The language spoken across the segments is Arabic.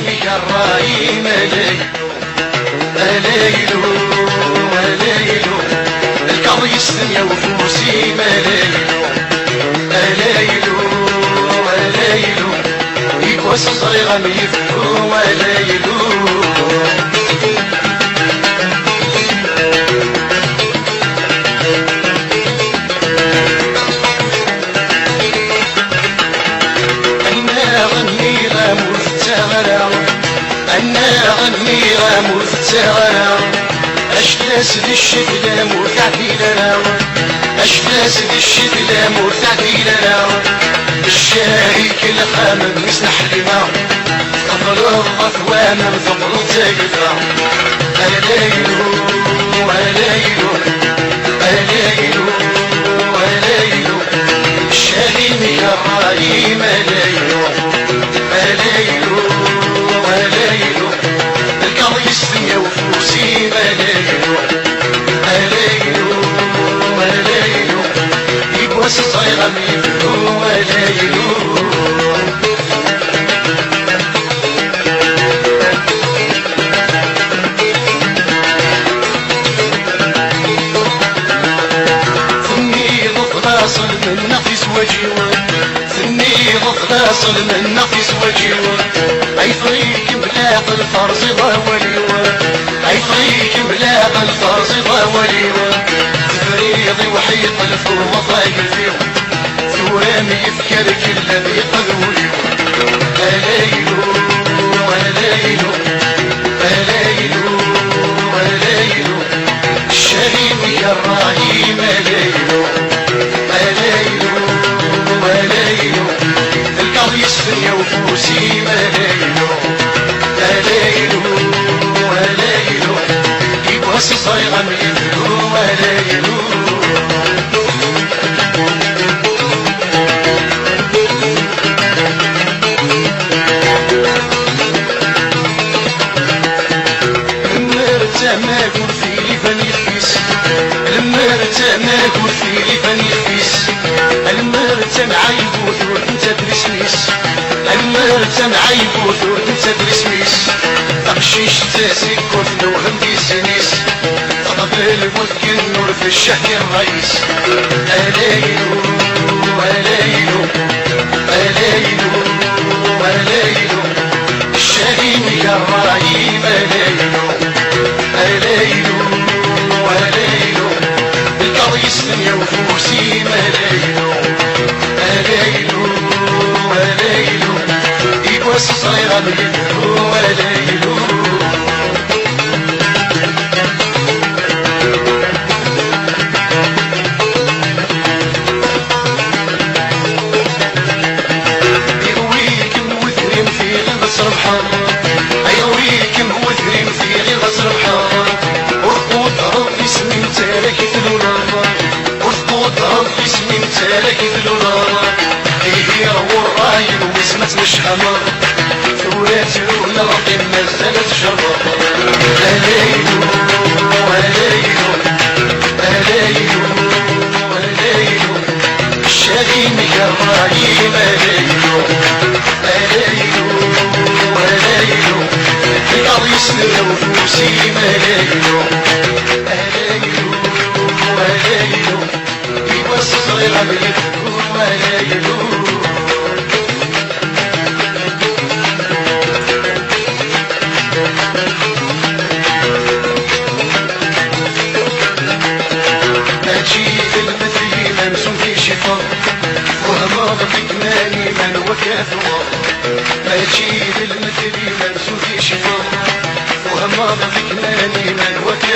شهيمك الرايم ليلو ليلو القاضي السنية وفوسي ليلو ليلو يكوس الصريغة ميفلو ليلو أشلاس ذي الشدة مرتعدي لنا أشلاس ذي الشدة مرتعدي لنا الشارك الخامم يسنح لنا فضل الأثوانا فضل تقدر أليلو أليلو أليلو أليلو الشارك الرايم أليلو أليلو أليلو القضي السنية وفوسي أليلو أليلو أليلو يقوس الصيغة ميفلو أليلو ثني ضفلاصل من نفس وجهه ثني ضفلاصل من نفس وجهه أي طريق بلاغ الفرز ضوليوه أي طريق بلاغ الفرز ضوليوه تفريضي وحيط الفوضى ضايقتيوه ثورامي يفكر كل ذي قذوليوه أليلو أليلو أليلو أليلو الشهيم يا الراهيم أليلو أليلو أليلو القاضي السنية وفوسي أليلو أليلو أليلو يقوس صيغة ميفلو أليلو ما اقول في لفن يفيس المرتة ما اقول في لفن يفيس المرتة معايب وثور انت ترسميس المرتة معايب وثور انت ترسميس تقشيش تاسك كفن وهمدي سنيس تقبل وذكر النور في الشهر الرئيس أليلو أليلو أليلو أليلو الشهيم يا الرايم أليلو أليلو أليلو القاضي السنية وفوسي أليلو أليلو أليلو يقوس صغيرة ميفلو أليلو يرويكم وثرين في غصر بحر يرويكم وثرين في غصر بحر ربي اسمي متالك ذلولا اثبت ربي اسمي متالك ذلولا هي والرايل واسمت مش حمر ثورات لولا ربي نزلت شرر أليلو أليلو أليلو أليلو الشهيم يا الرايم أليلو أليلو أليلو القاضي السنية وفوسي أليلو أليلو أليلو يقوس صغيرة ميفلو أليلو أجيب المثلي ممسوم في شفا وهماض بكماني من وكاثوا أجيب المثلي ممسوم في شفا وهماض بكماني من وكاثوا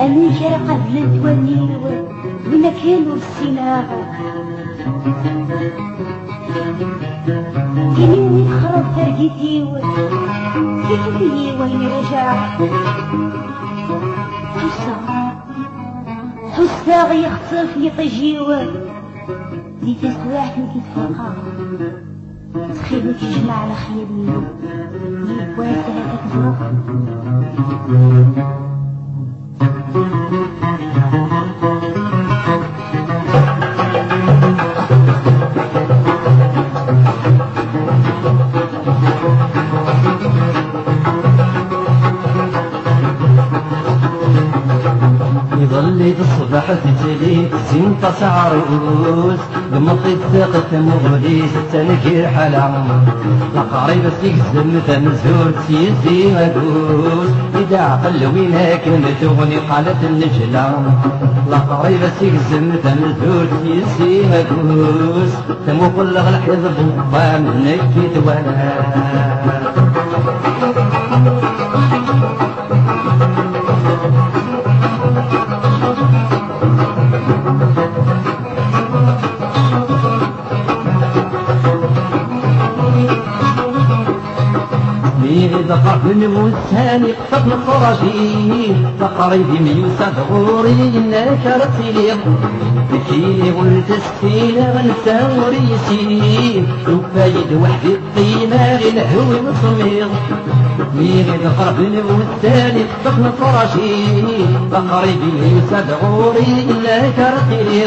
أنا جرى قبل الدواني وين كانوا السلاح ديني وين خرب ترقيتي كيفني وين رجع حسا غيخطف يطجيو زيت سواح كيتفرقا تخيلو تجمع على خيالي يبواسا هكاك زرق يظل الصباح تجلي زين طاسع عروس قمطي الثقة مغليس تنكير حلا لقريب سيكزم تنزور سيزي مدوس إذا عقل وينك نتغني قالت النجلة لقريب سيكزم تنزور سيزي مدوس تموقل الحظ بوقام نكيت وانا دقر بالموسان قفل الخراجين تقريبي ميوسى غوري إنك رسيلي بكيلي ولد السينة غنسى وريسي وفايد وحدي الطينة للهوي مصمير ميغي دقر بالموسان قفل الخراجين تقريبي ميوسى غوري إنك رسيلي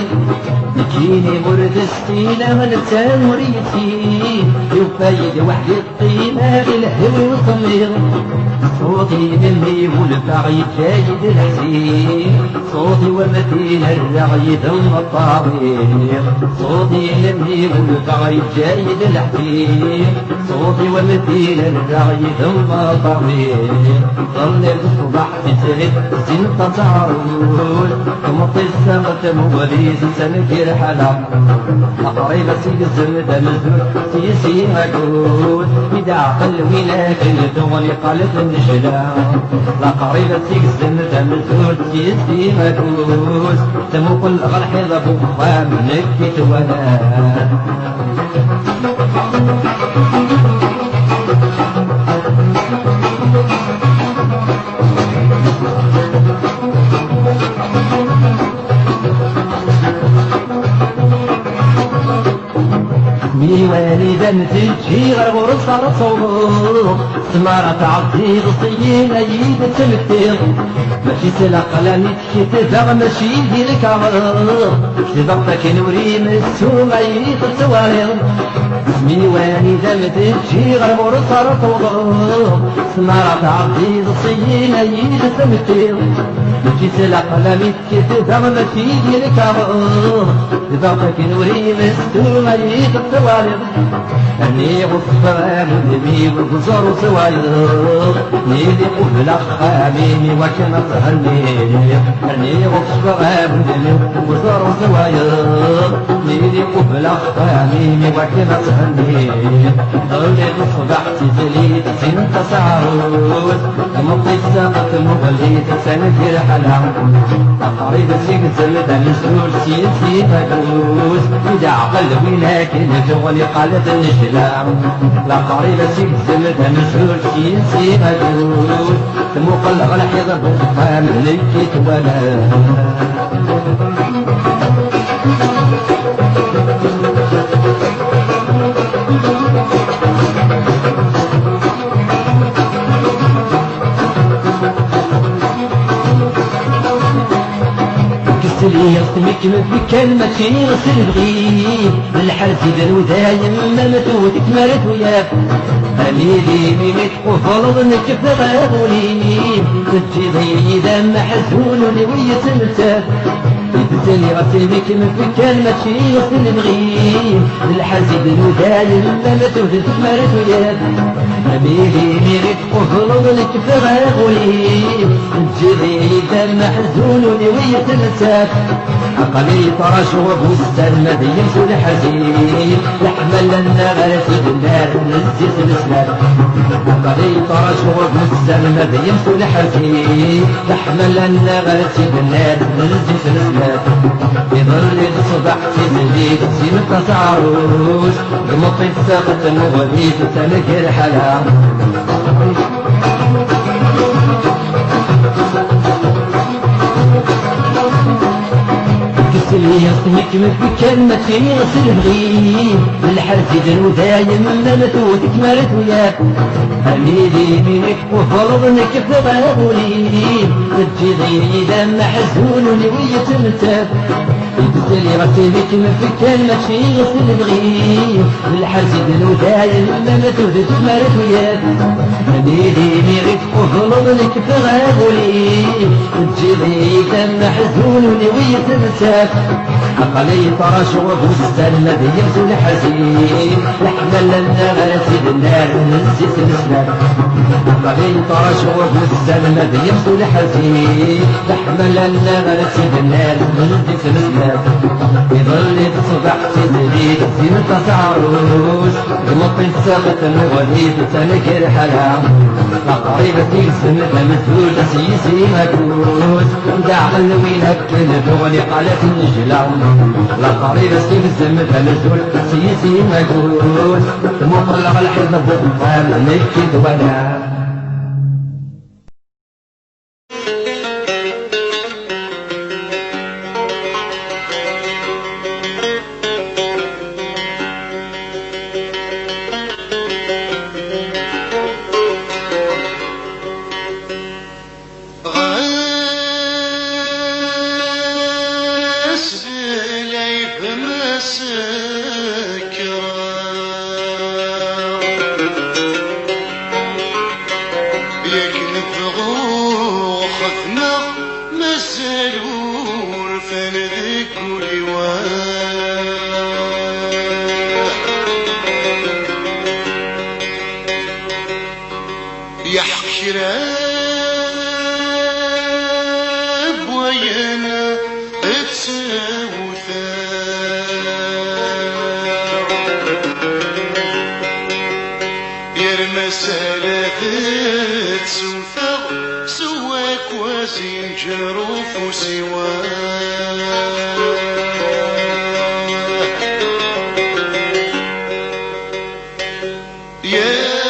بكيلي ولد السينة غنسى وريسي وفايد وحدي الطينة للهوي مصمير صوتي مني والبعيد جايد الحزين صوتي ومثيل الرعي ثم الطريق صوتي مني والبعيد جايد الحزين صوتي ومثيل الرعي ثم الطريق ظل الصبح تسرد زين تعرول تمطي السمت موليس سنكر حلا أقريب سيزم دمزور سيسي مجهود إذا عقل وينك الدول قالت النجلة لا قريبة سيكسن تمزور سيسي مجهود تموقل غرحيضة بوخام نكت وانا مي والدا تجي غير غرصة رصوق سمارة عبدي غصيين ايد تمثير ماشي سلاقلاني تكتفاغ ماشي ديالك عمر سبقتك نوري مسوم ايد التوارير مي والدا تجي غير غرصة رصوق سمارة عبدي غصيين ايد تمثير ماشي سلاقلاني تكتفاغ ماشي ديالك عمر سبقتك نوري مسوم ايد التوارير أني غصفان دمي وغزر سواير نيدي قبل أخاميني وكما تهني أني غصفان دمي وغزر سواير نيدي قبل أخاميني وكما تهني ضلي الصبح تزليد سين تسعروس مطي الساقة مغليد سنكر حلام أقريب سيكزل دنسول سيسي مدروس إذا عقل وينك نجغني قالت النجلة لا قريبة سيكزل دنسول سيسي مدروس تموقل غلحيض بوقام نكت ولا اللي يصمك من كلمة يغسل الغيب الحرس يدن ودايم ما متوتك مرت وياك أميلي ميمت وفرض نكف غاغولي تجي ضيري دم حزون لوية مرتاح يبتلي غسلك من كلمة يغسل الغيب الحرس يدن ودايم ما متوتك مرت وياك ميلي ميريت وفلوض الكفر غولي تجري دم محزون ولوية الساف عقلي طرش وبستان ما بيمسو الحزين لحمل لنا غرسي بالنار نزيت الاسلام عقلي طرش وبستان ما بيمسو الحزين لحمل لنا غرسي بالنار نزيت الاسلام يظل الصبح في الليل سيمة عروس المطي ساقط المغريب تلك الحلا كسلي يصنك بكلمة يغسل الغيب الحرف يدن ودايم ما متوتك مرت وياك أميلي منك وفرضنك في غابولي تجي غيري دم محزون ولوية متاب يغسلي غسلك بكلمة يغسل الغيب الحرف يدن ودايم ما متوتك مرت وياك أميلي منك وفرضنك في غابولي تجي غيري دم محزون ولوية متاب عقلي طرش وبستان ما بيمسو الحزين لحمل لنا غرسي النار نزيت الاسلام عقلي طرش وبستان ما بيمسو الحزين لحمل لنا غرسي النار نزيت الاسلام يظل الصبح في الليل زينة عروس المطي ساقط الغريب تلك الحلا قريبة تيسم مثلول سيسي مكروس دع وينك البغل قالت النجلة لا قريبة تيسم مثلول سيسي مكروس مطلق الحزب وقام نكد ولا Yeah.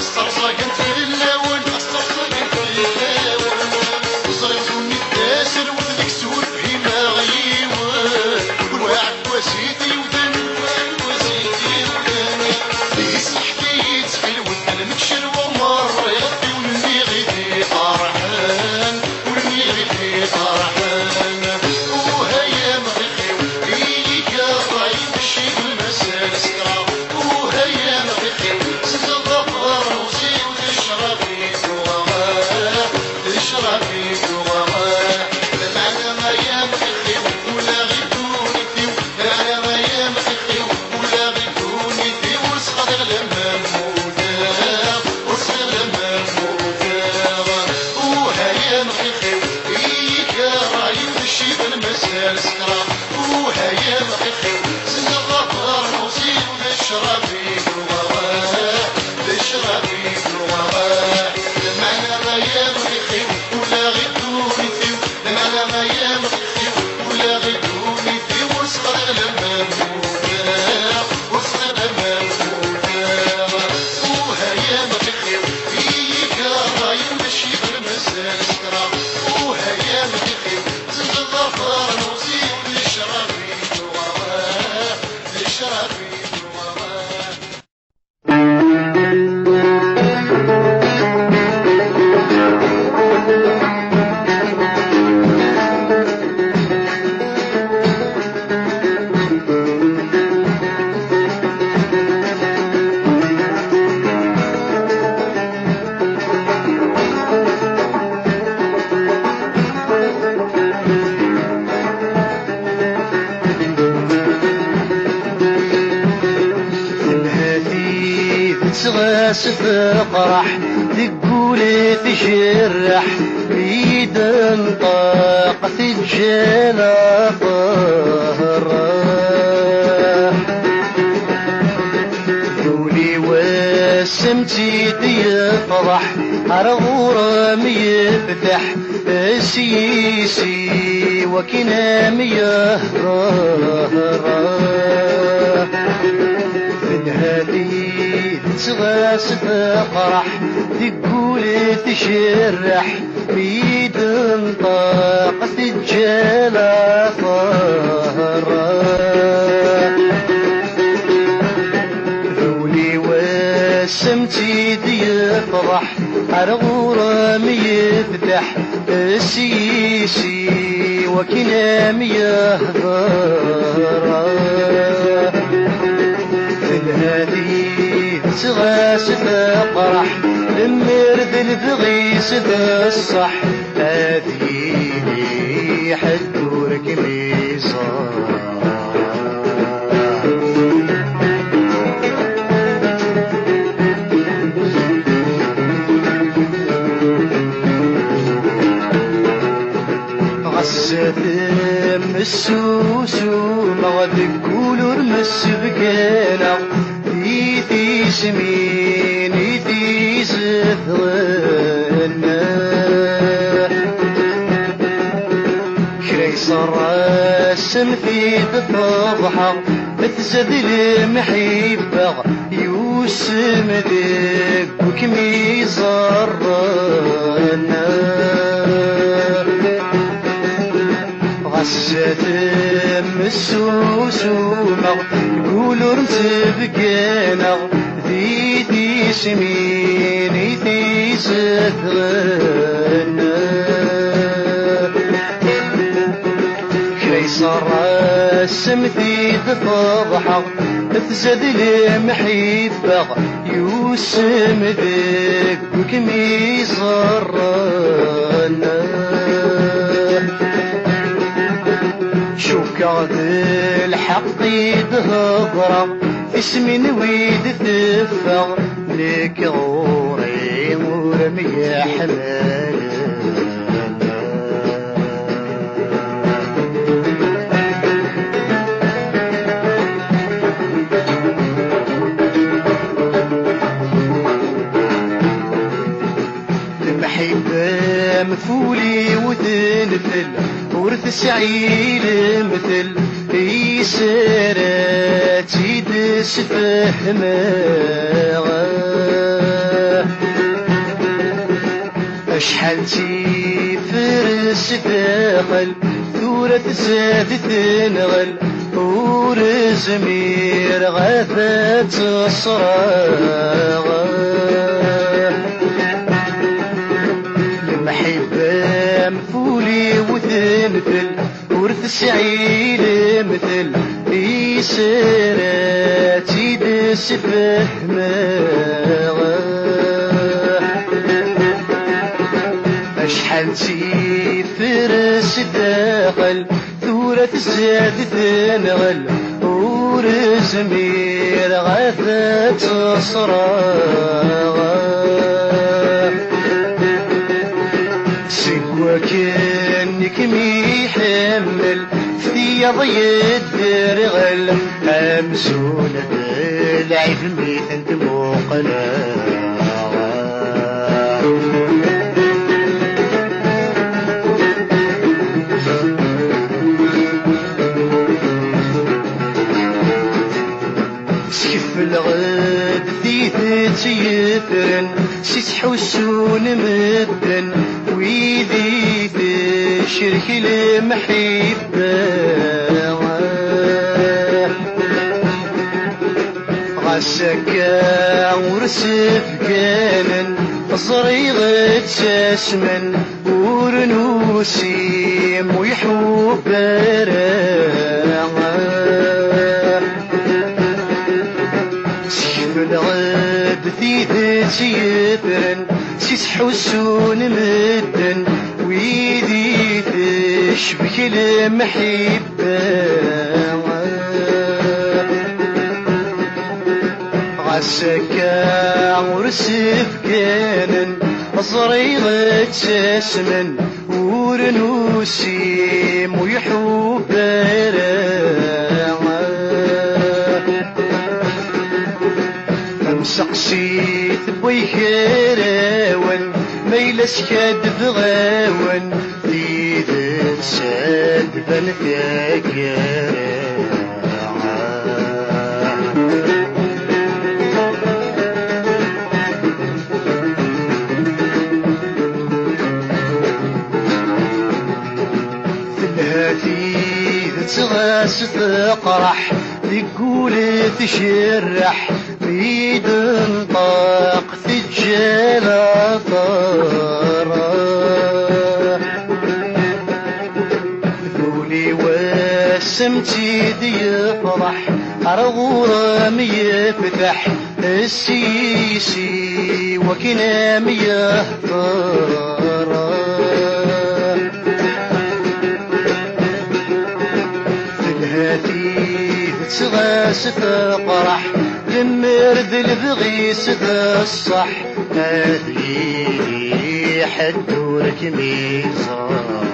الصرصاقنت في اللون الصرصاقنت في اللون صريتوني الداسر وذيك سود بهما غيوان والواعد وسيدي ودن والواعد وسيدي ودن ليس حكاية حلوة انا متشر ومر يغطي ونمي غيدي فرحان ونمي غيدي فرحان وهيا مغيخيو إيكا راي مشي بالمسال سكرا وهيا مغيخيو سد الظفر وزيد تشربي دوغا تشربي دوغا معنا ما يا مغيخيو ولا غيدوني فيو معنا ما يا مغيخيو ولا غيدوني فيو وسخد لما موتا وسخد لما موتا وهيا مغيخيو إيكا راي مشي بالمسال سكرا وهيا مغيخيو سد الظفر وزيد تشربي دوغا تشربي دوغا معنا ما يا مغيخيو ولا غيدوني فيو معنا ما يا مغيخيو ولا غيدوني فيو وسخد لما موتا وسخد لما موتا وهيا مغيخيو إيكا راي مشي بالمسال سكرا وهيا مغيخيو زد الظفر وزيد تشربي دوغا تشربي دوغا تغاس فرح تقولي تجرح بيدن طاقة الجنة طهرة قولي وسمتي يفرح على غرام يفتح سيسي وكنام يهرى هذه تغاس فرح تقولي تشرح بيدن طاقة الجلا طهرة ذولي وسمتي يفرح على غرام يفتح السيسي وكنام يهضر هذه تغاس فرح المرد البغيس بالصح هذه حدورك ميزان غساتم السوسو مغدك كولور مسبكانا يتي سمين يتي زثغنا كري صار السم في تفضحة بتزد المحبة يوسم ديك وكمي زرنا غساتم السوسو يقولوا رمتبقينا ذي سمين ذي زثغنا كي صار السمثي تفضحة تزد المحبة يوسم ذيك وكمي زرنا شوكات الحق يدهضر اسم نويد تفغ لك غوري ورمي حمال المحبة مفولي وتنفل ورث سعيد مثل يسرات يدس فهمها شحال تيفرس داخل ثورة زاد تنغل ورزمير غابات الصراغ المحبة مفولي وتنفل ورث السعيد مثل إسرات يدس فهماغ شحال تيفرس داخل ثورة زاد تنغل ورزمير غابات الصراغ سقوا كانك ميحمل في ضيد درغل أمسون بالعيف ميتن تموقنا الغد ذي تيفرن سيتحوسون مدن ويذي تشرك المحبة غسكا ورسف كانن صريغة تسمن ورنوسيم ويحوب الغد في تيفرن سيتحوسون مدن ويدي تشبك المحبة غسكا ورسف كانن صريغة تسمن ورنوسيم ويحوب سقسيت بويكراون ميلس كاد بغاون في ذات ساد بنفاكرا تغاس تقرح تقول تشرح بيد طاق تجال طارا ذولي واسمتي دي يفرح أرغورم يفتح السيسي وكنام يهطارا تغاس تقرح دمر ذي البغيس ذا الصح هذي حدورك ميزان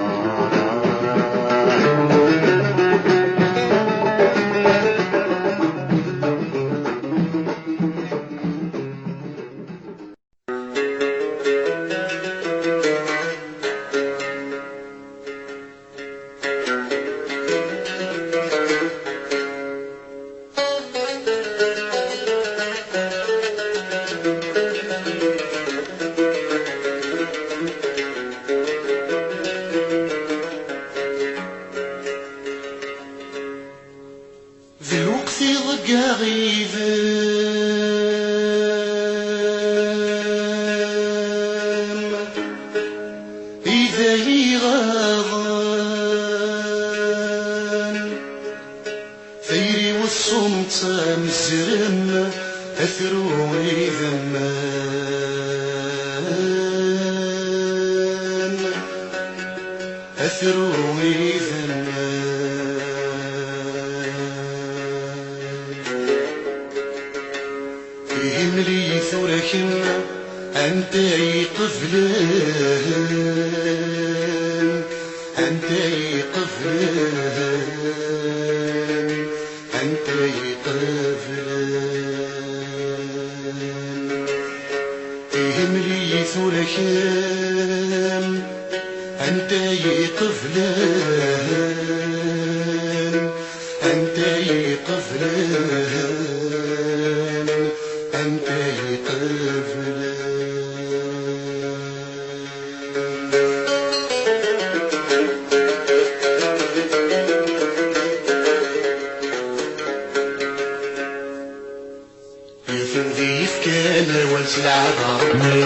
ربي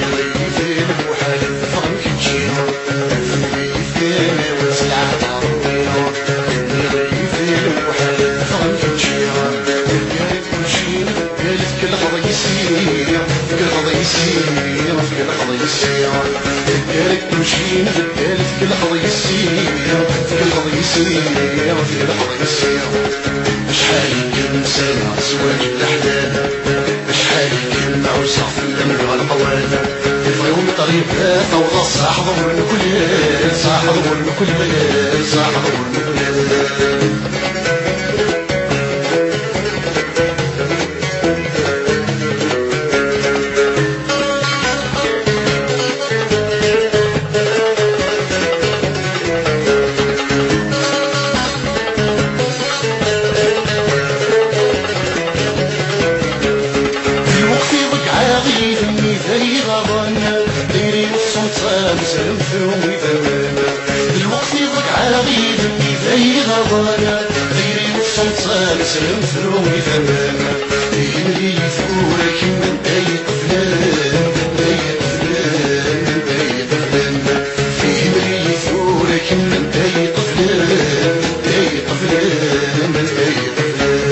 يغيثي المحال فهم كتشيها يغيثي وسلعة ربي يغيثي المحال فهم كتشيها قالت كل شي قالت كل قضا يسير كل قضا يسير كل قضا يسير قالت كل شي قالت كل قضا يسير كل قضا يسير كل قضا يسير شحال كلمة سامع زواج الأحلام شحال كلمة عوسع في الأمر والقوال يفريهم طريقة فوضى صاح ضمر كل صاح ضمر كل صاح ضمر كل سلام فرومي ثماما يملي يثورك من أي طفلان أي طفلان أي طفلان يملي يثورك من أي طفلان أي طفلان أي طفلان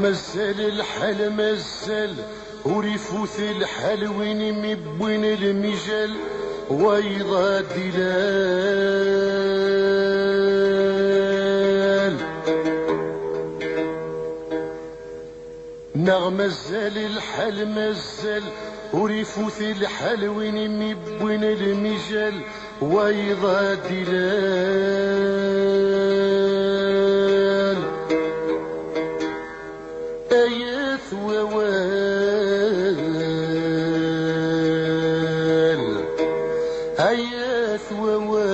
مزل الحل مزل وريفوث الحل وين مبوين المجل ويضا دلال مزل الحل مزل وريفوث الحل وين مبوين المجل ويضا دلال آيات ووال آيات ووال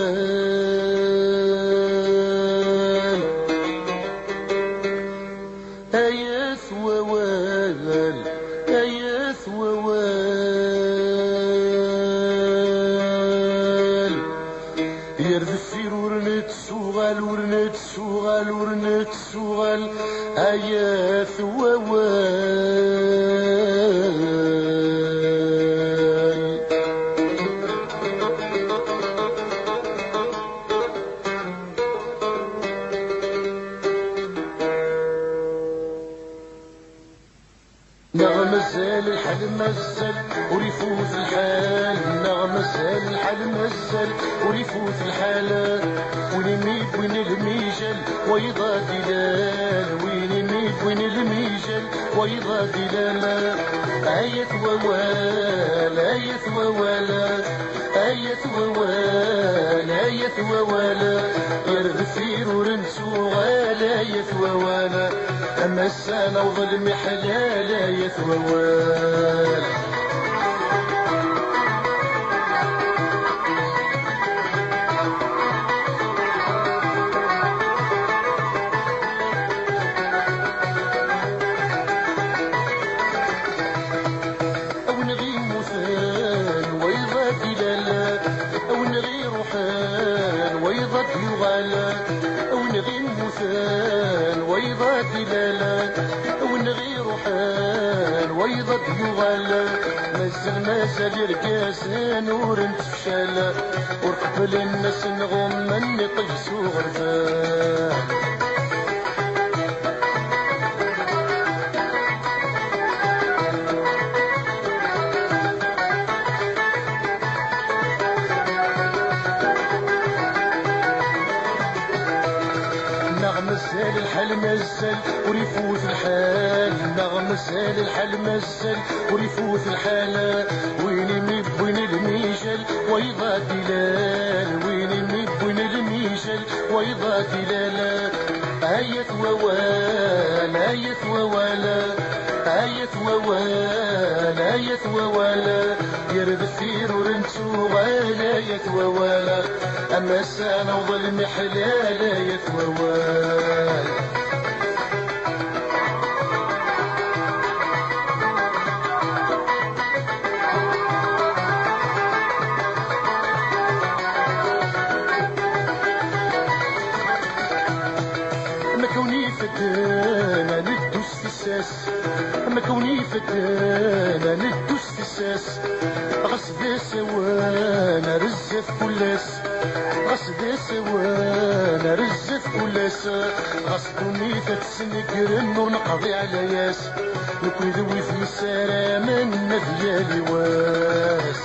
يضل آياث ووال. نغم الزال الحال مزل وريفوت الحال، نغم الزال الحال مزل وريفوت الحال، وين يميت وين الميجل ويضا دلال، وين يميت وين الميجل ويضا دلال. آية ووال آية ووال آية ووال آية ووال، يرغفير ورنسو غال آية ووال، أما السنة وظلم حلال آية ووال. أو نغي مثال ويضا دلال، أو نغي روحان ويضا يغال، أو نغي مثال ويضا دلال، أو نغي روحان ويضا يغال. مازال يرقاس نور نتفشال، ورقبل الناس نغم من طيسو غرفان. نغم الزال الحال مزل وريفوت الحال، نغم الزال الحال مزل وريفوت الحال، وين يميت وين الميجل ويضا دلال، وين يميت وين الميجل ويضا دلال. آية ووال آية ووال آية ووال آية ووال، يرد الثير ورنسو غال آية ووال، أما السنة وظلم حلال آية ووال. أما كوني فتانة ندوس في الساس، أما كوني فتانة ندوس في الساس، غصب سوانا رزف كلاس، غصب سوانا رزف كلاس، غصبوني تتسنقرن ونقضي على ياس، نكون ذوي في السارة من ديالي واس.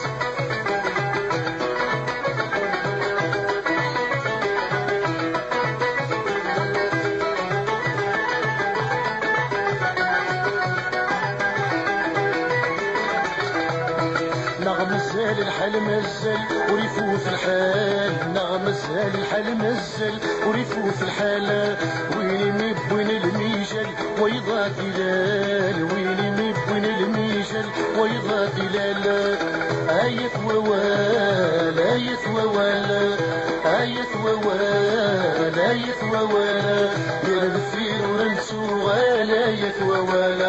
نغم الزال الحال مزل وريفوت الحال، نغم الزال الحال مزل وريفوت الحال، وين يميت وين الميجل ويضا دلال، وين يميت وين الميجل ويضا دلال. آية ووال آية ووال آية ووال آية ووال، يرغفير ورنسو غال آية ووال،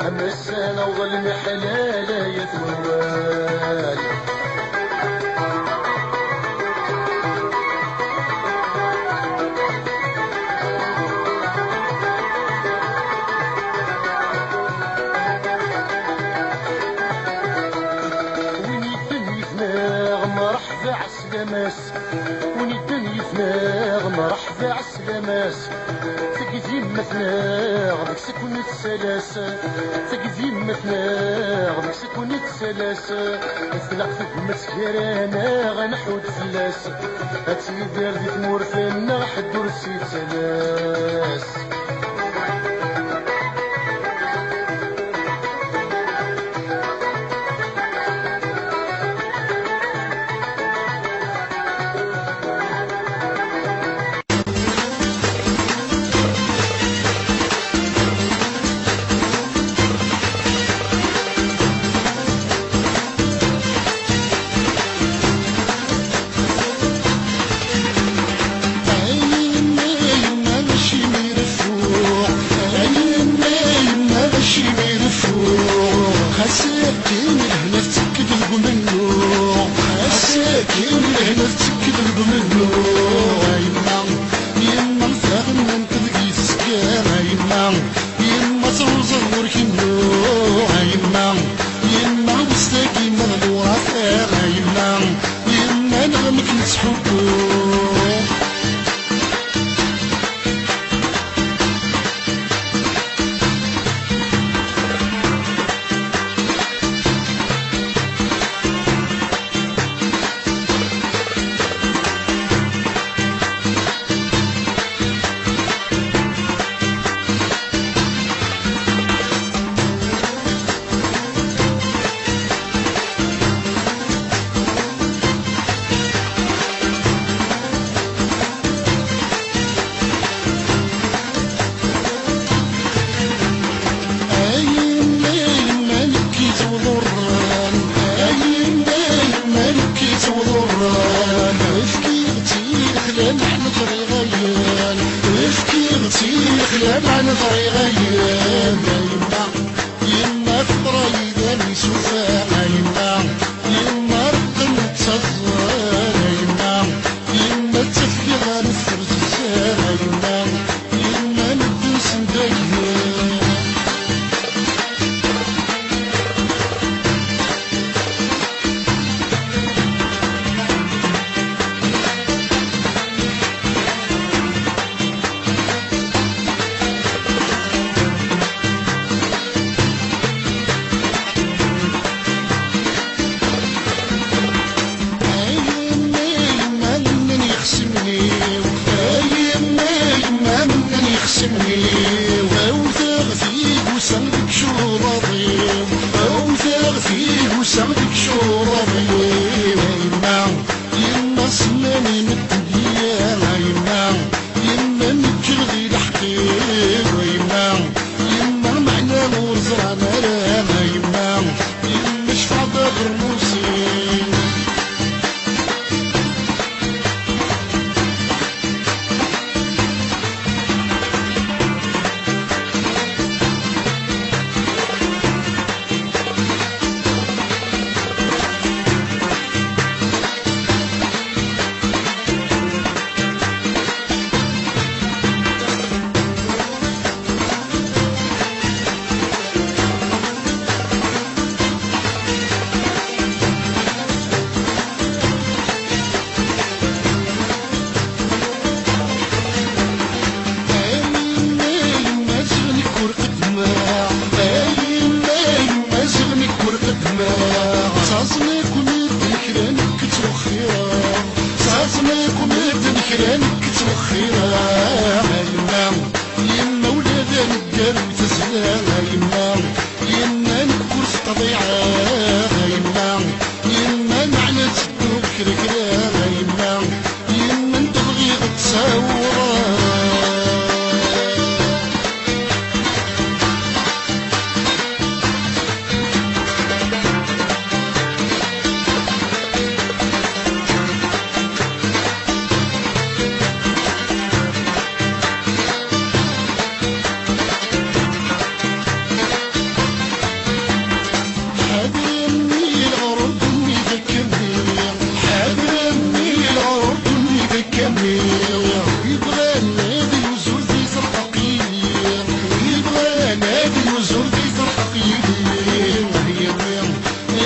أما السنة وظلم حلال آية ووال. وين يدني فناغ مرحبا عالسلاماس، وين يدني فناغ مرحبا عالسلاماس، تقديم مثناغ ديك سكون السلاسة، تقديم مثناغ ديك سكون السلاسة، اثلق في المسكرانة غنحود فلاس، اتيدار ديك مورفنا حدور السيد سلاس. عيني ما ماشي ميرا يما يما تنزور كنو يما يما وستاكي مغلورة فيها يما يما نغمك نتحبو يما فطرة يداني سفاحة يما رقم تصغر يما تفكي غنفر الزاحة يما ندوس ندايا وسعدك شوربي يما سناني مدنيا يما نجرغي الحقيق يما معنا ورزرعنا رانا يما شفع باب الرموسين يما ولادها ندارو تزهاها يما نكور في طبيعة يما معنا تدو كركراها يما ندبغي غتساورا يبغى نادي وزور في زرقاقيل يبغى نادي وزور في زرقاقيل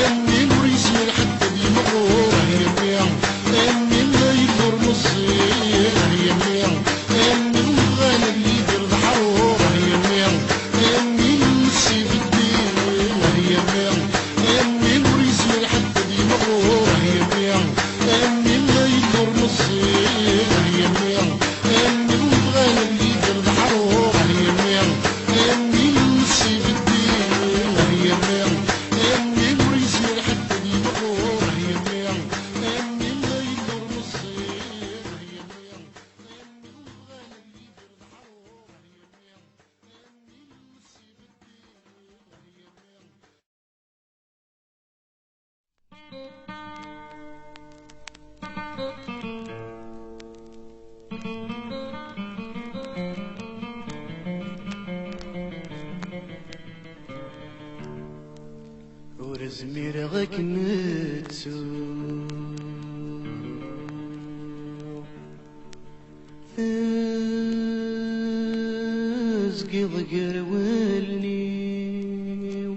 أمي مريس من حتى بيمرور أمي لا يدور نصير أمي الغانا اللي يدير الحرور أمي نسي بالدين أمي مريس من حتى بيمرور أمي لا يدور نصير أمي الغانا اللي يدير الحرور أمي نسي بالدين أمي مريس من حتى بيمرور أمي لا يدور نصير ورزمير غاك نتسو ضقر والنيو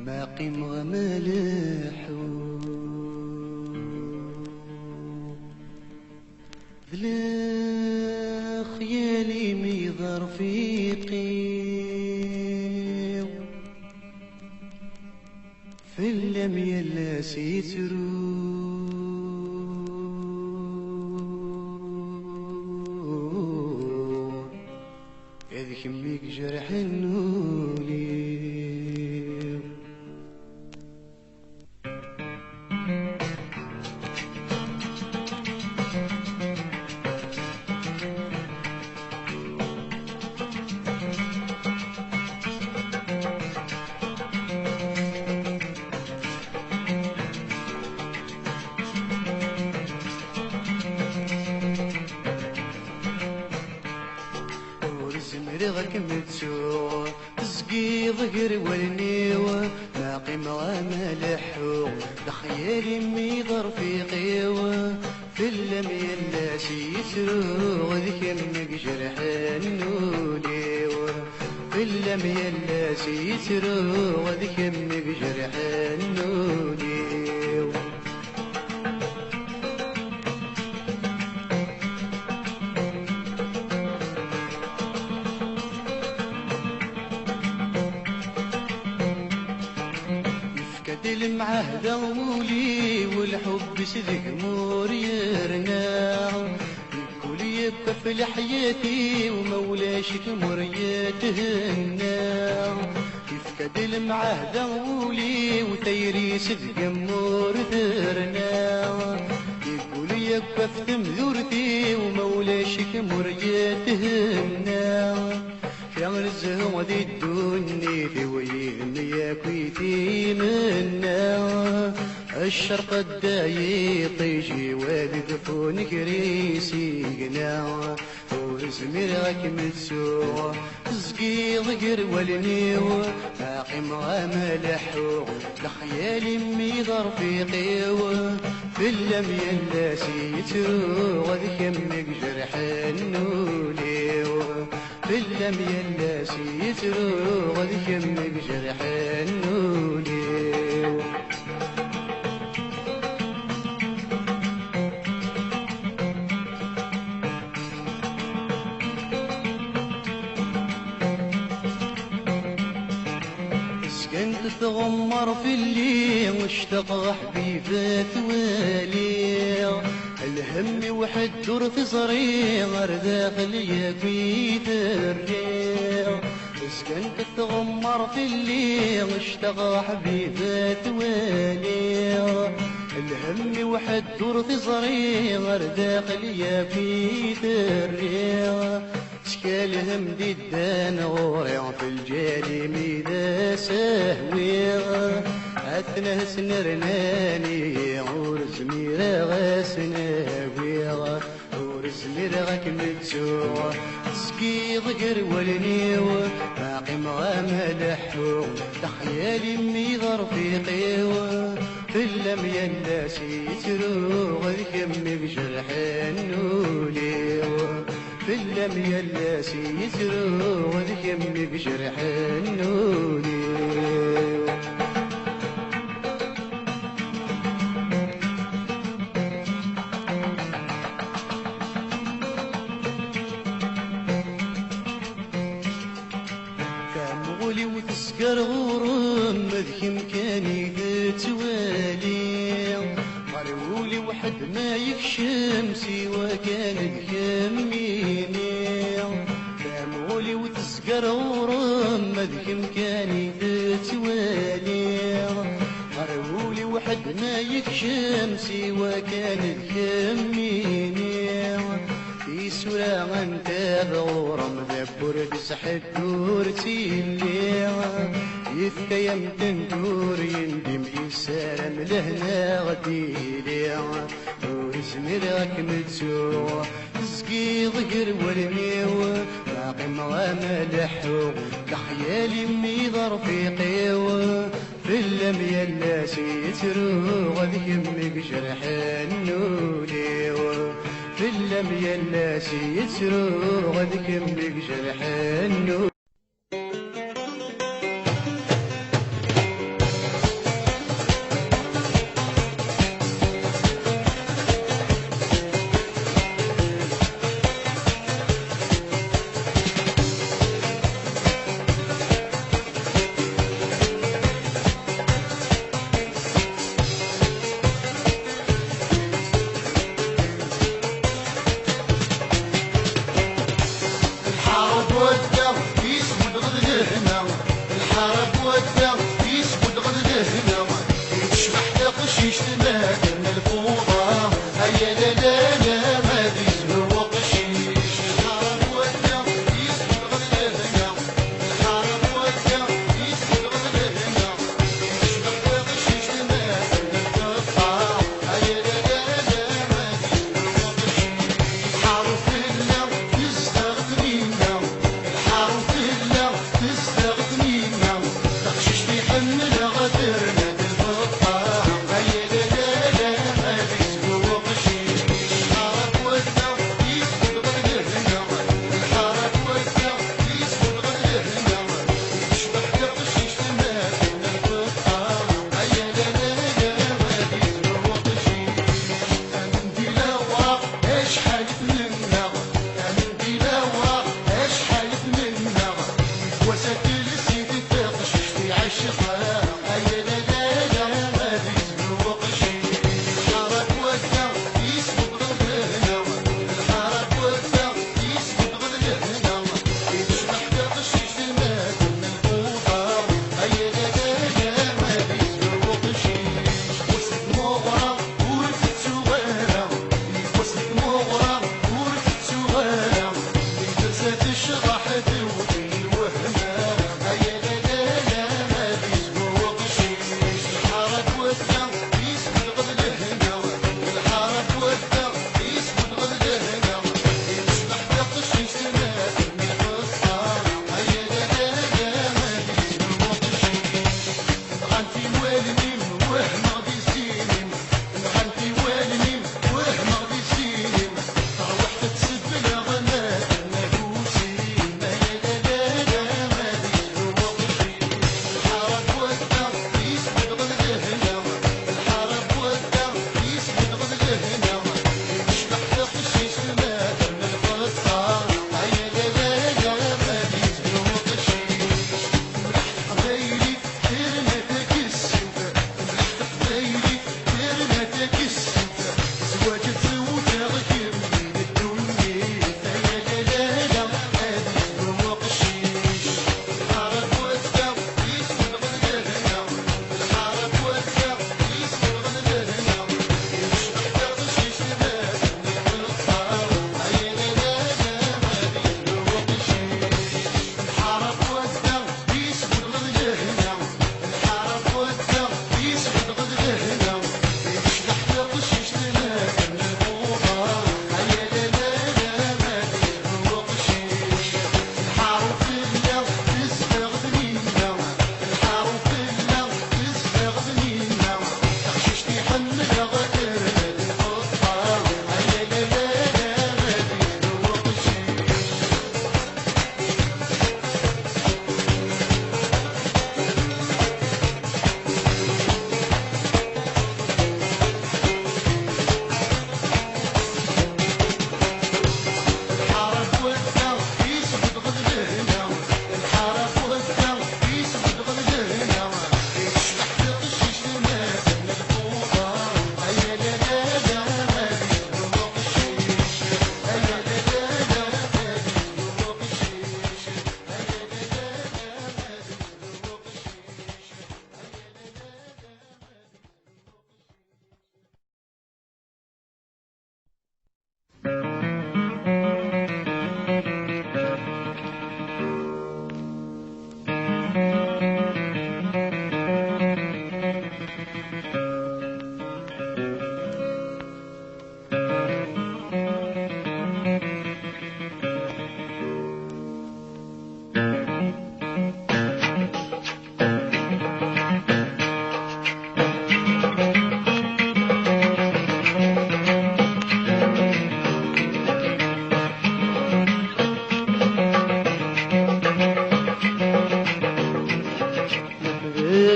ما قيم غمالحو ذلا خيالي ميضر في قيو في اللم يلا سيترو إذ كميك جرح النولي ورزمرغك متسوع تسقي ضقر والنيوة ما قيمة ملحو لخيالي ميضر في قيوة في اللم يلا سيسرو ذكمك جرح النوليوة في اللم يلا سيسرو ذكمك جرح النوليوة المعهد ولي والحب صدق مور يرناو الكل يبقى في لحياتي ومولاش تمر يتهناو يفقد المعهد ولي وتيري صدق مور ثرناو يقول يبقى في تمذورتي ومولاش تمر يتهناو يغرزه ودي الدنيا في ويهمي كويتي منا الشرق الدايق يجي والد فون كريسي قناع وزميرك متسوع تسقي ضقر والنيو باقي ملحو لخيالي ميضر في قيوة في اللم يلا سيترو وذكمك جرح النوليو في اللم يلا سيترو وذكمك جرح النوليو سكنت تغمر في الليل واشتاق حبيبات والي الهم وحد دور في صريغ داخل يبيت الريح سكنت تغمر في الليل واشتاق حبيبات والي الهم وحد دور في صريغ داخل يبيت الريح شكالهم ديدان غوري في الجالي ميدا سهوي أثنى سنرناني ورز ميرا غاسناوي ورز ميرا متسوع تسقي ضقر والنيو باقي ملحو تخيالي ميضر في قيوة في اللم يلا سيترو وذكمك جرح النوليو في اللم يلا سيترو وذكمك جرح النوليو كامغولي وتسكر غرم مذك مكاني تتوالي قالولي وحد ما يكشم سوى كان يهميني كامغولي وتسكر غرم مذك مكاني تتوالي قالولي وحد ما يكشم سوى كان يهميني في سورة انت غورم ذبور بسحب دورتي اللي يفكى يمتن دور يندم يسالم لهنا غدي لي ورزمرك متسوع تسقي ضقر والنيو باقي ملحو لخيالي ميضر في قيوة في اللم يلا سيترو غذ يمك جرح النوليو في اللم يا الناس يسرو غدكم بك جرح النور الحرب والدم يسود غد لهنا الحرب والدم يسود غد لهنا يشبح تقشيش تنادم الفوضى هيا لا لا لا ما بيزهو قشيش الحرب والدم يسود غد لهنا الحرب والدم يسود غد لهنا يشبح تقشيش تنادم الفوضى هيا لا لا لا ما بيزهو قشيش حرف الله تستغنينا الحرف الله تستغنينا تخشش بيحمل غدرنا بالبطة هيا لا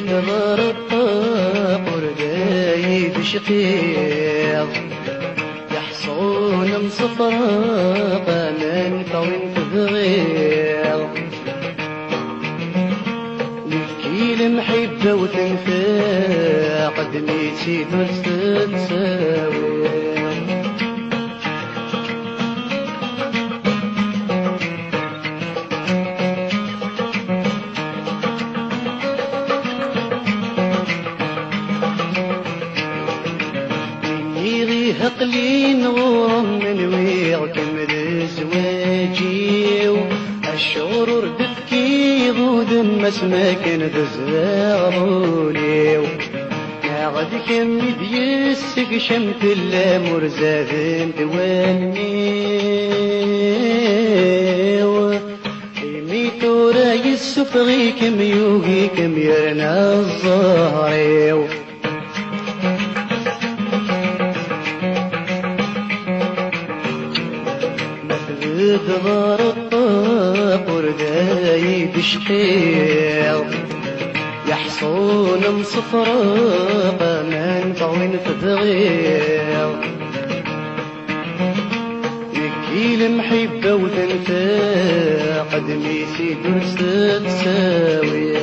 تغار الطاق ورداي بشقيق يحصون مصفراق من طوين تبغيق نبكي المحبة وتنفاق دميتي ثلث تساوي هقلين غورم من ويغكم زواجي الشعور ردفكي غود مسماكن تزاغروني ناغد كم ديسك شمت الامور زادن دواني ميتو راي السفغي كم يوغي كم يرنا الظهري دغار الطاق ورداي بشقيق يحصون مصفراق من طوين تدغيق يكي المحبة وتنفاق دميتي درس تساوي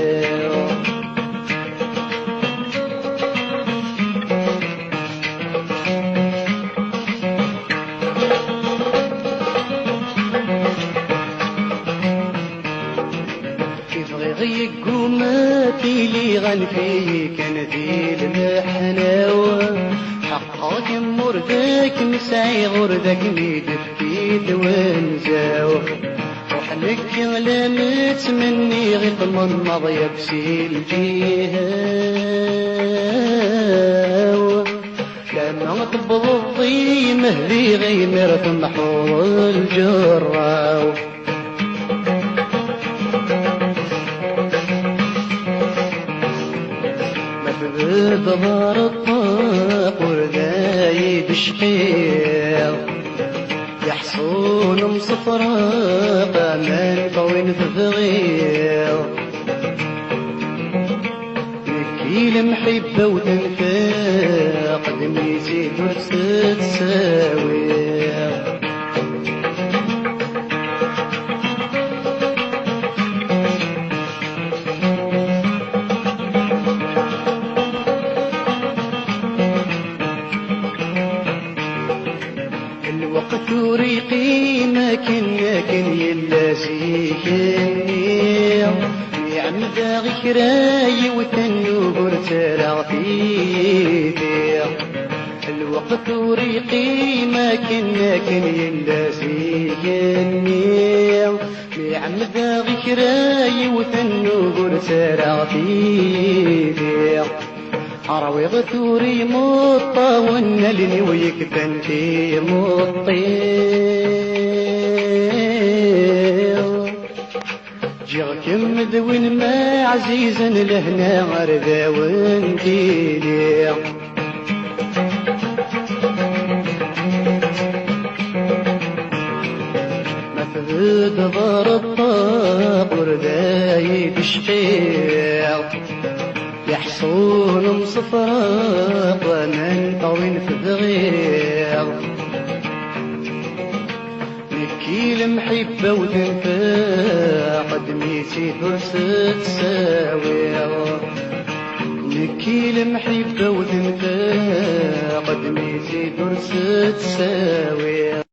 قوماتي لي غنفي كان ذي المحناوة حقاك مردك مسعي غردك ميدفكي دوانزاو وحنك علامت مني غير من مضيب سي الجهاو لما تبض الضيمه لي غيمر تمحو الجراو دغار الطاق ورداي بشقيق يحصون مصفراق من طوين تفغيق نكي المحبة وتنفاق دميتي درس تساوي وريقي ما كن يلازيكني يعم ذا غكراي وتنوبر ترى فيدي الوقت وريقي ما كن يلازيكني يعم ذا غكراي وتنوبر ترى فيدي عروي غثوري مطا والنلني ويكتن في مطير جيغكم ذوين ما عزيزا لهنا غرذا وانتيلي مفذود ضار الطاق ورداي بشقيق يحصون مصفراق ومن طوين فضغيق نكي المحبة وتنفاق دميتي درس تساوي نكي المحبة وتنفاق دميتي درس تساوي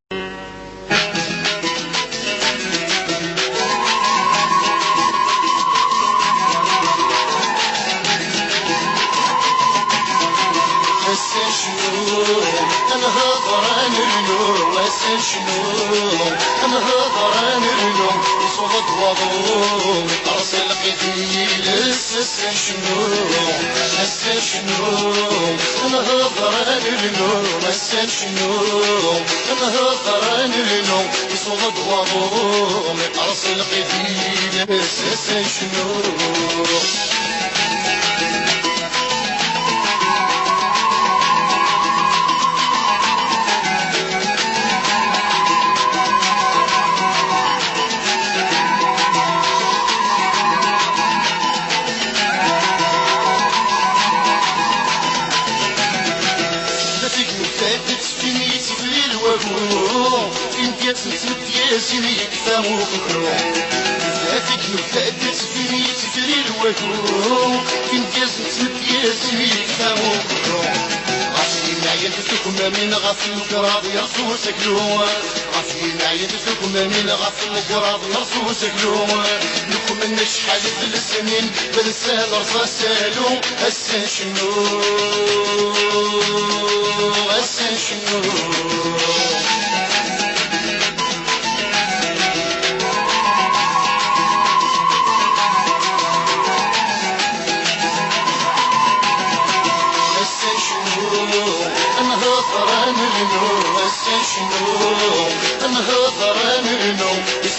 أنا هضران اليوم وسشنو أنا هضران اليوم صوت وضوم قرص القتيل السشنو أنا هضران اليوم وسشنو أنا هضران اليوم صوت وضوم قرص القتيل السشنو وفكرو ذاتك نبدأ تسفيني تفري الوكو كنت يزمت ياسمي فهو فكرو غافلين معايا تفكم من غافل القراب يرسو سكلو غافلين معايا تفكم من غافل القراب يرسو سكلو لكم من شحال في السنين بنسال رصاص سالو هسا شنو هسا شنو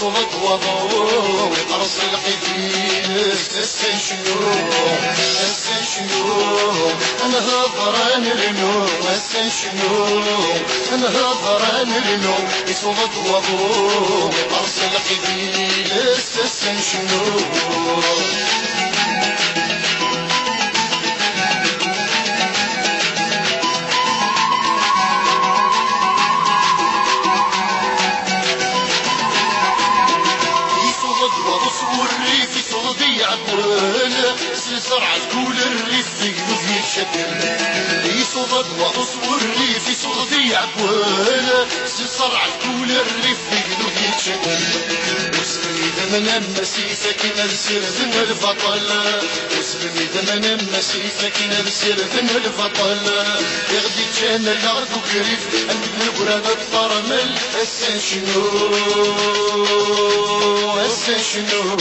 يصوت وضوء ويقرص القفيل السنشنو انا هضران النو السنشنو انا هضران النو يصوت وضوء ويقرص القفيل السنشنو سرعة كل الريف يقلب يتشكل يصوت وأصور الريف يصوت يعبوال سرعة كل الريف يقلب يتشكل وسلمي دمنا مسيفة كنا بسير ذن البطل وسلمي دمنا مسيفة كنا بسير ذن البطل يغدي كان الأرض وقريف أمن القرآن الطرمل هسا شنو هسا شنو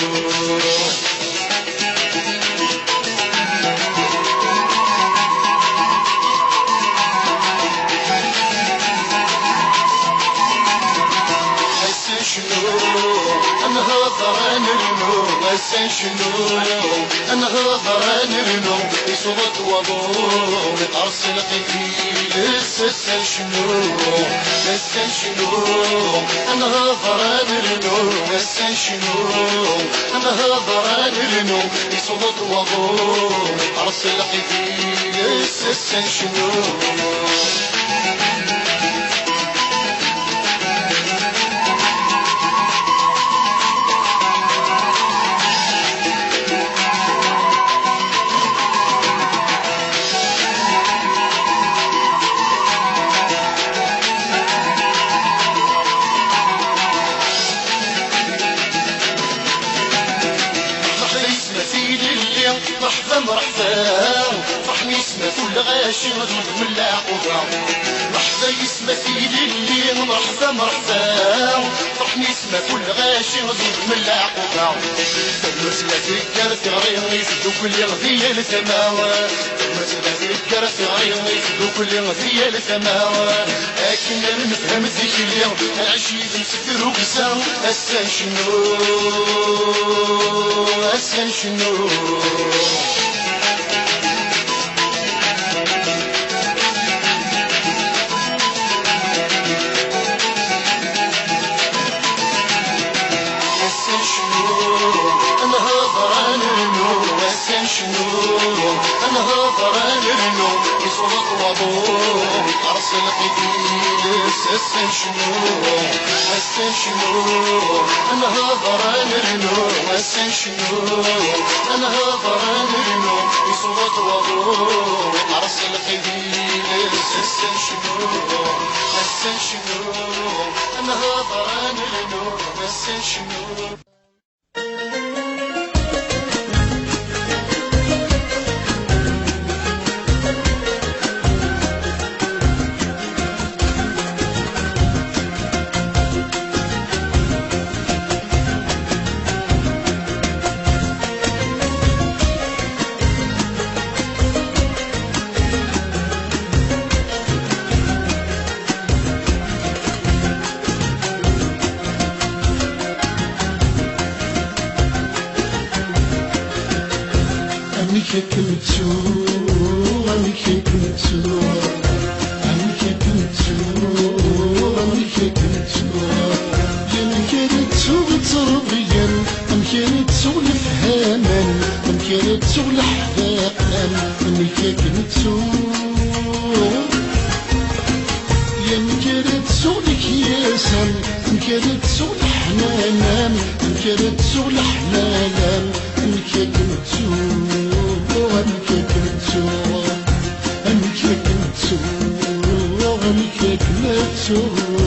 انا هضران النو شنو انا هضران النو يصوت وضوء متقرص القفيل لسه شنو انا هضران النو شنو انا هضران النو يصوت وضوء متقرص القفيل لسه شنو مرحبا فرحني اسمه كل غاشي غدود من العقوبة مرحبا يسمى سيدي اللي مرحبا فرحني اسمه كل غاشي غدود من العقوبة المسلة تذكر في غريضي يفدو كل غذية لسماوة المسلة تذكر في غريضي يفدو كل غذية لسماوة لكن انا نفهم ذيك اليوم العشيد مسكر وقسام هسا شنو انا هضران النو يصوت وضوء يقرص القفيل شنو انا هضران النو انا هضران النو يصوت وضوء يقرص القفيل شنو انا هضران النو شنو أمكرت سوق الحنان أمكرت سوق الحنان أمكرت سوق أمكرت سوق أمكرت سوق أمكرت سوق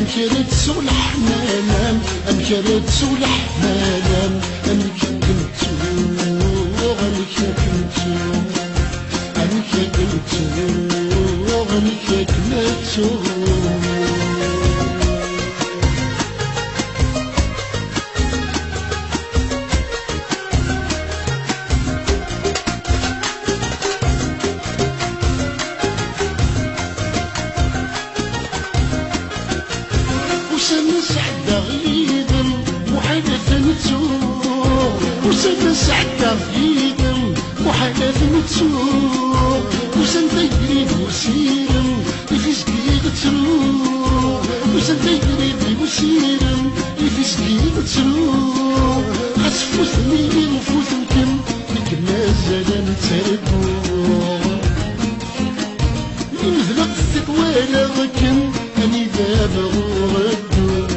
أمكرت سوق الحنان أمكرت سوق الحنان أمكرت سعدة غيدم وحالات متسوق وسن تجري وسيرم يفسكي تروح وسن تجري وسيرم يفسكي تروح خسفوثني نفوثكم لك مازال نتردو يمثلق الثقوالة غكم أني دابا غردو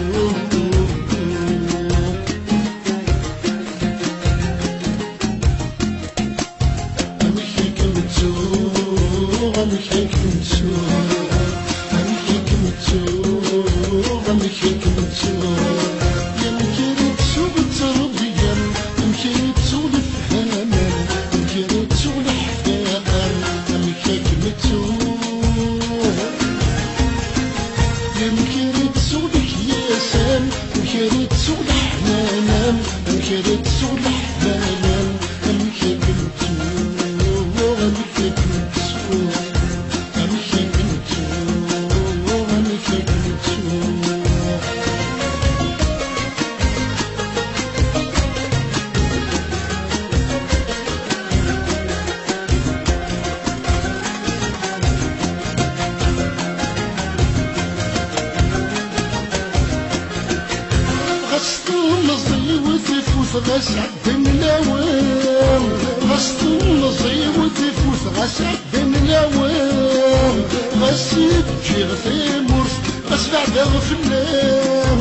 غاس عدن الاوام غاس نصي وتفوت غاس عدن الاوام غاس تجي غثامورت غاس بعدا غفلام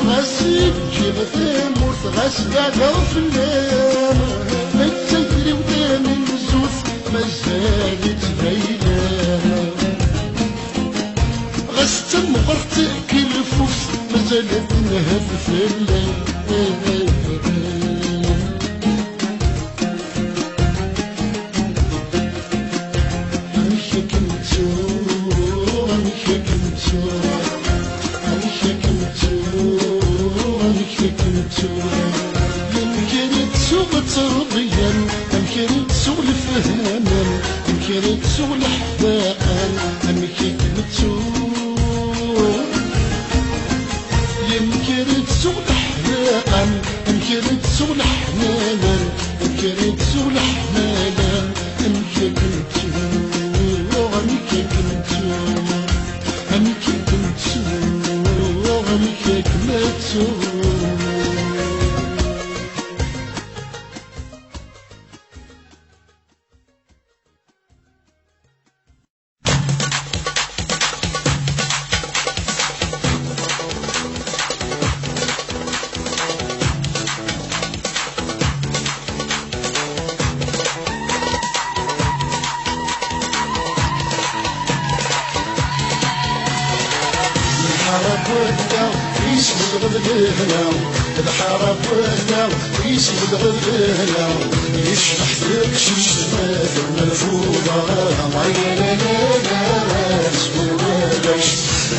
غاس تجي غثامورت غاس بعدا غفلام ما تسيري ودام الزوز مازالت باينه غاس تمغرت كالفوس مازالت نهف في الليل أمكرت سوق ترضيا أمكرت سوق الفهاما أمكرت سوق الأحبان أمكرت سوق يمكرت سوق الأحبان أمكرت سوق الأحنانا أمكرت سوق الأحنانا أمكرت سوق أمكرت سوق أمكرت سوق أمكرت سوق غذغنا الحرب وهنا يسبق غذغنا يشبح ذاك شمس ماثل الفوضى أسبواناش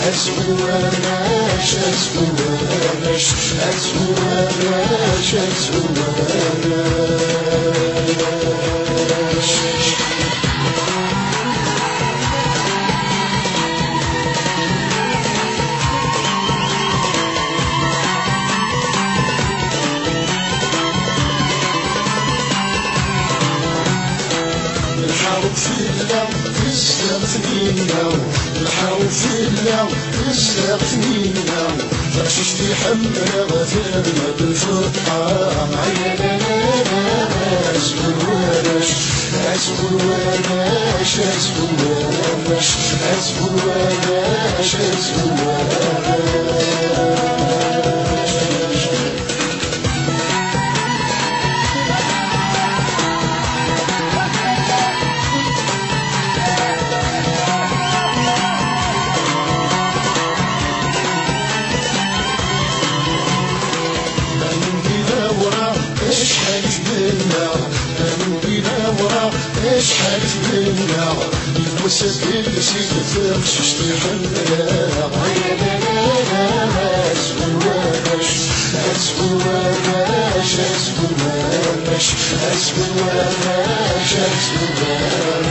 أسبواناش أسبواناش أسبواناش أسبواناش الحاول في الله تستغفنينا الحاول في الله تستغفنينا فرششتي حمنا غفرنا بالفرحة عينانا أسبواناش أسبواناش أسبواناش أسبواناش أسبواناش شحال تمنى يتوسد السيد فرششتي حنا عينانا أسبواناش أسبواناش أسبواناش أسبواناش أسبواناش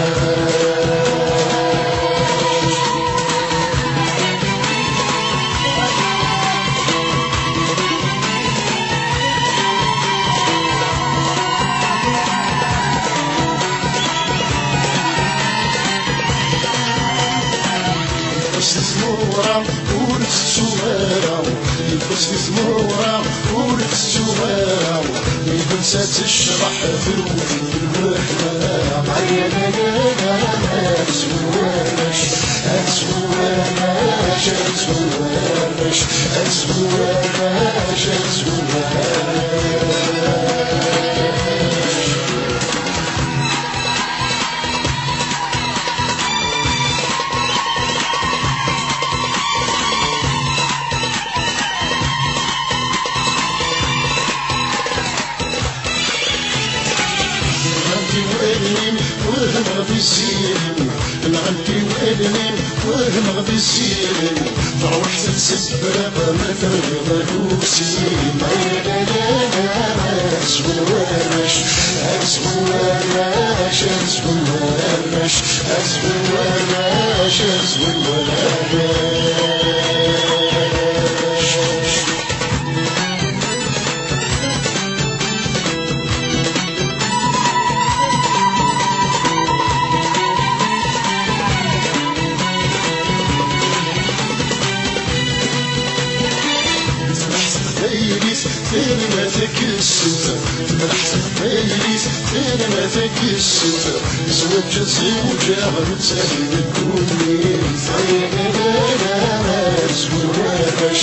ثمورة ولك السوارة يلبس في ثمورة ولك السوارة ميبنسات الشرح في الوجود الوحدة عينانا أسبواناش أسبواناش أسبواناش أسبواناش أسبواناش وهم غبي السيرين الغنتي وإلمين وهم غبي السيرين تروح تتسبب ما ترغب الوكسين عينانا أسبواناش أسبواناش أسبواناش أسبواناش أسبواناش فين ما تكسر تمرحت ميليس فين ما تكسر زوج زوجة غنتسهل الدنيا عينانا أسبواناش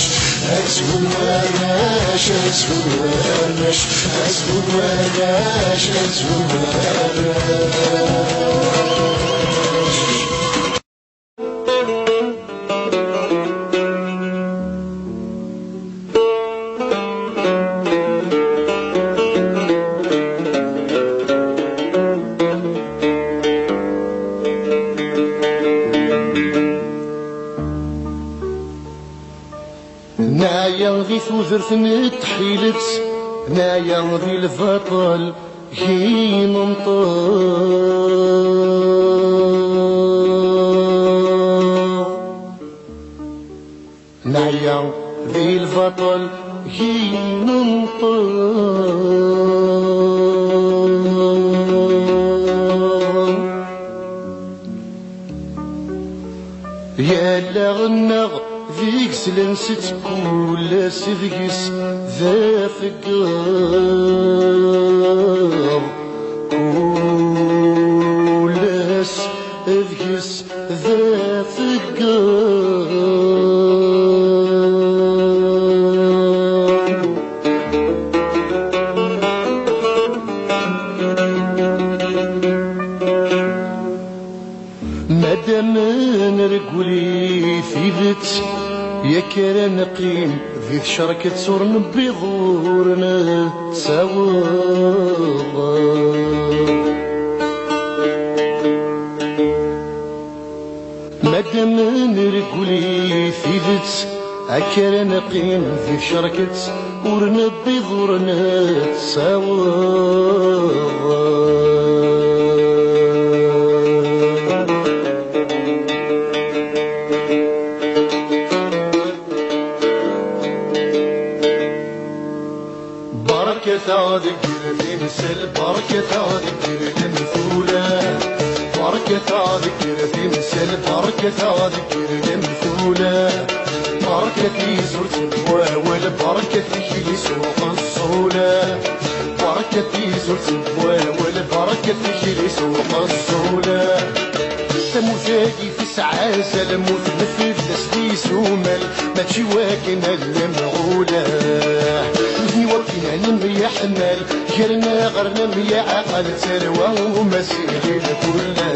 أسبواناش أسبواناش أسبواناش أسبواناش نايا ذي ثوزرت نتحيلت نايا ذي الفطل هي منطق نايا ذي الفطل هي منطق يا لغنغ ذيك سلنست كل سذيس ذا فقر كل سذيس ذا فقر مادام نرقلي في ذات يا كرا نقيم إذ شركة سور نبي ظورنا تساوغ مادام نرقلي في ذات أكر نقيم في شركة ورنبي ظورنا تساوغ بركة ذكر في مثل بركة ذكر المثولة بركة ذكر في مثل بركة ذكر المثولة بركة زرت بواول بركة كي سوق الصولة بركة زرت بواول بركة كي سوق الصولة تموتاكي في سعاسة الموت مثل تسليس ومل ماشي واكن المعولة وذني وكنا نمي حمل جرنا غرنا ميا عقل تروى ومسيري كلها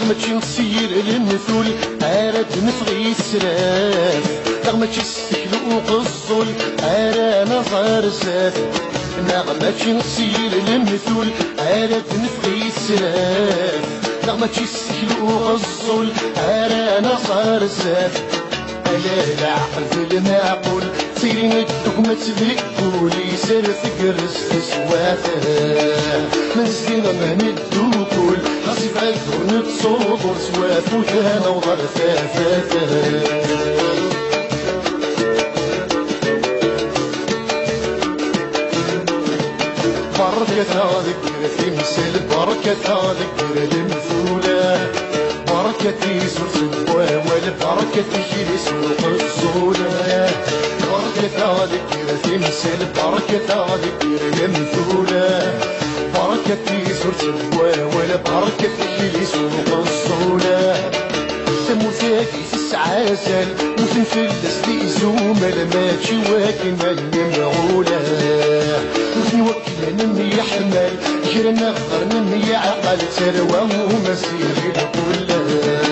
ماشي نسير المثول أراد نفغي السراف ماشي السكل وقصل أرا نظر ساف ماشي نسير المثول أراد نفغي السراف ماشي السكل وقصل أرا نظر ساف ألا العقل في المعقول سيرين الدقمة تذكولي سرت قرست سوافه من زينة من الدوكول خاصي فالكون تصور سوافو ثانا وضر ثافاته بركة ذكر في مثل بركة ذكر المثولة بركة زرت البواول بركة كي سوق الصولة بركة ذكر في مثل بركة ذكر المثولة بركة زرت البواول بركة كي سوق الصولة تموتاكي في السعاسل وتنفلس لي زومل ماشي واكن المعولة وذني وكنا نمي حمل جرنا غر نمي عقل تروى ومسيري كلها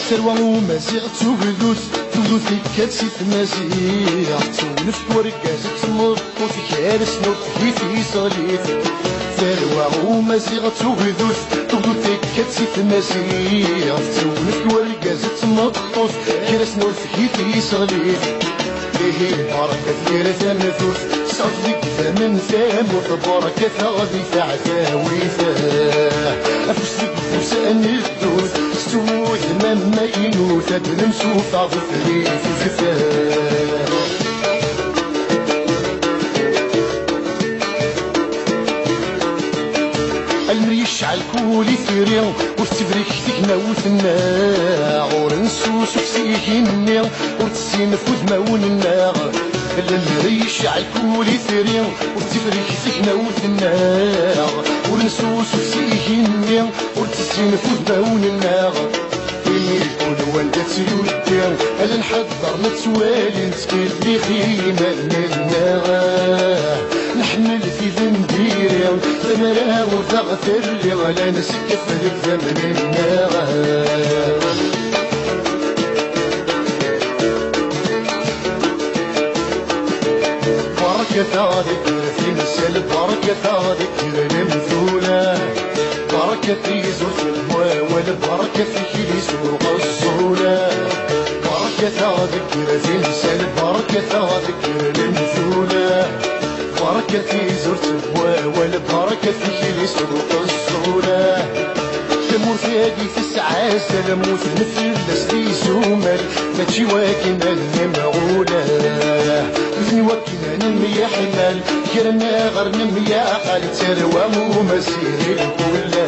تروى ومسيح تغدوث تغدوثي كاتسي تمازيح تولف ورقازة تمر وتكارس نوت في صليف تروى ومسيح تغدوث تغدوثي كاتسي تمازيح تولف ورقازة تمر وتكارس نوت في صليف ليه بركة غير ثمثوث صدق ثمن ثاموث بركة غادي تعتاويثه أفسك فسان الدوث ستوث مما ينوث بنمسوف عظفني في الكفاه المري يشعل كولي ثريا وتبريك تكنا وثنا ورنسوس وسيكيني وتسين فود مون النار المري يشعل كولي ثريا وتبريك تكنا وثنا ورنسوس وسيكيني وتسين فود مون النار يقول والدة سيودان هل نحضر نتوالي نتكلي خيمة لنا نحمل في ذنبيري ثمرة وتغفر لي ولا نسكف لك ثمن النار بركة ذكر في مثل بركة ذكر المثولة بركة زرت البواول بركة كي سوق الصولة بركة ذكر في مثل بركة ذكر المثولة بركة زرت البواول بركة كي سوق الصولة تموت هادي في السعاسة لموت مثل لسلي زومل ماشي واكن المعولة وذني وكنا نمي حمل كرنا غر نمي عقل تروى ومسيري كلها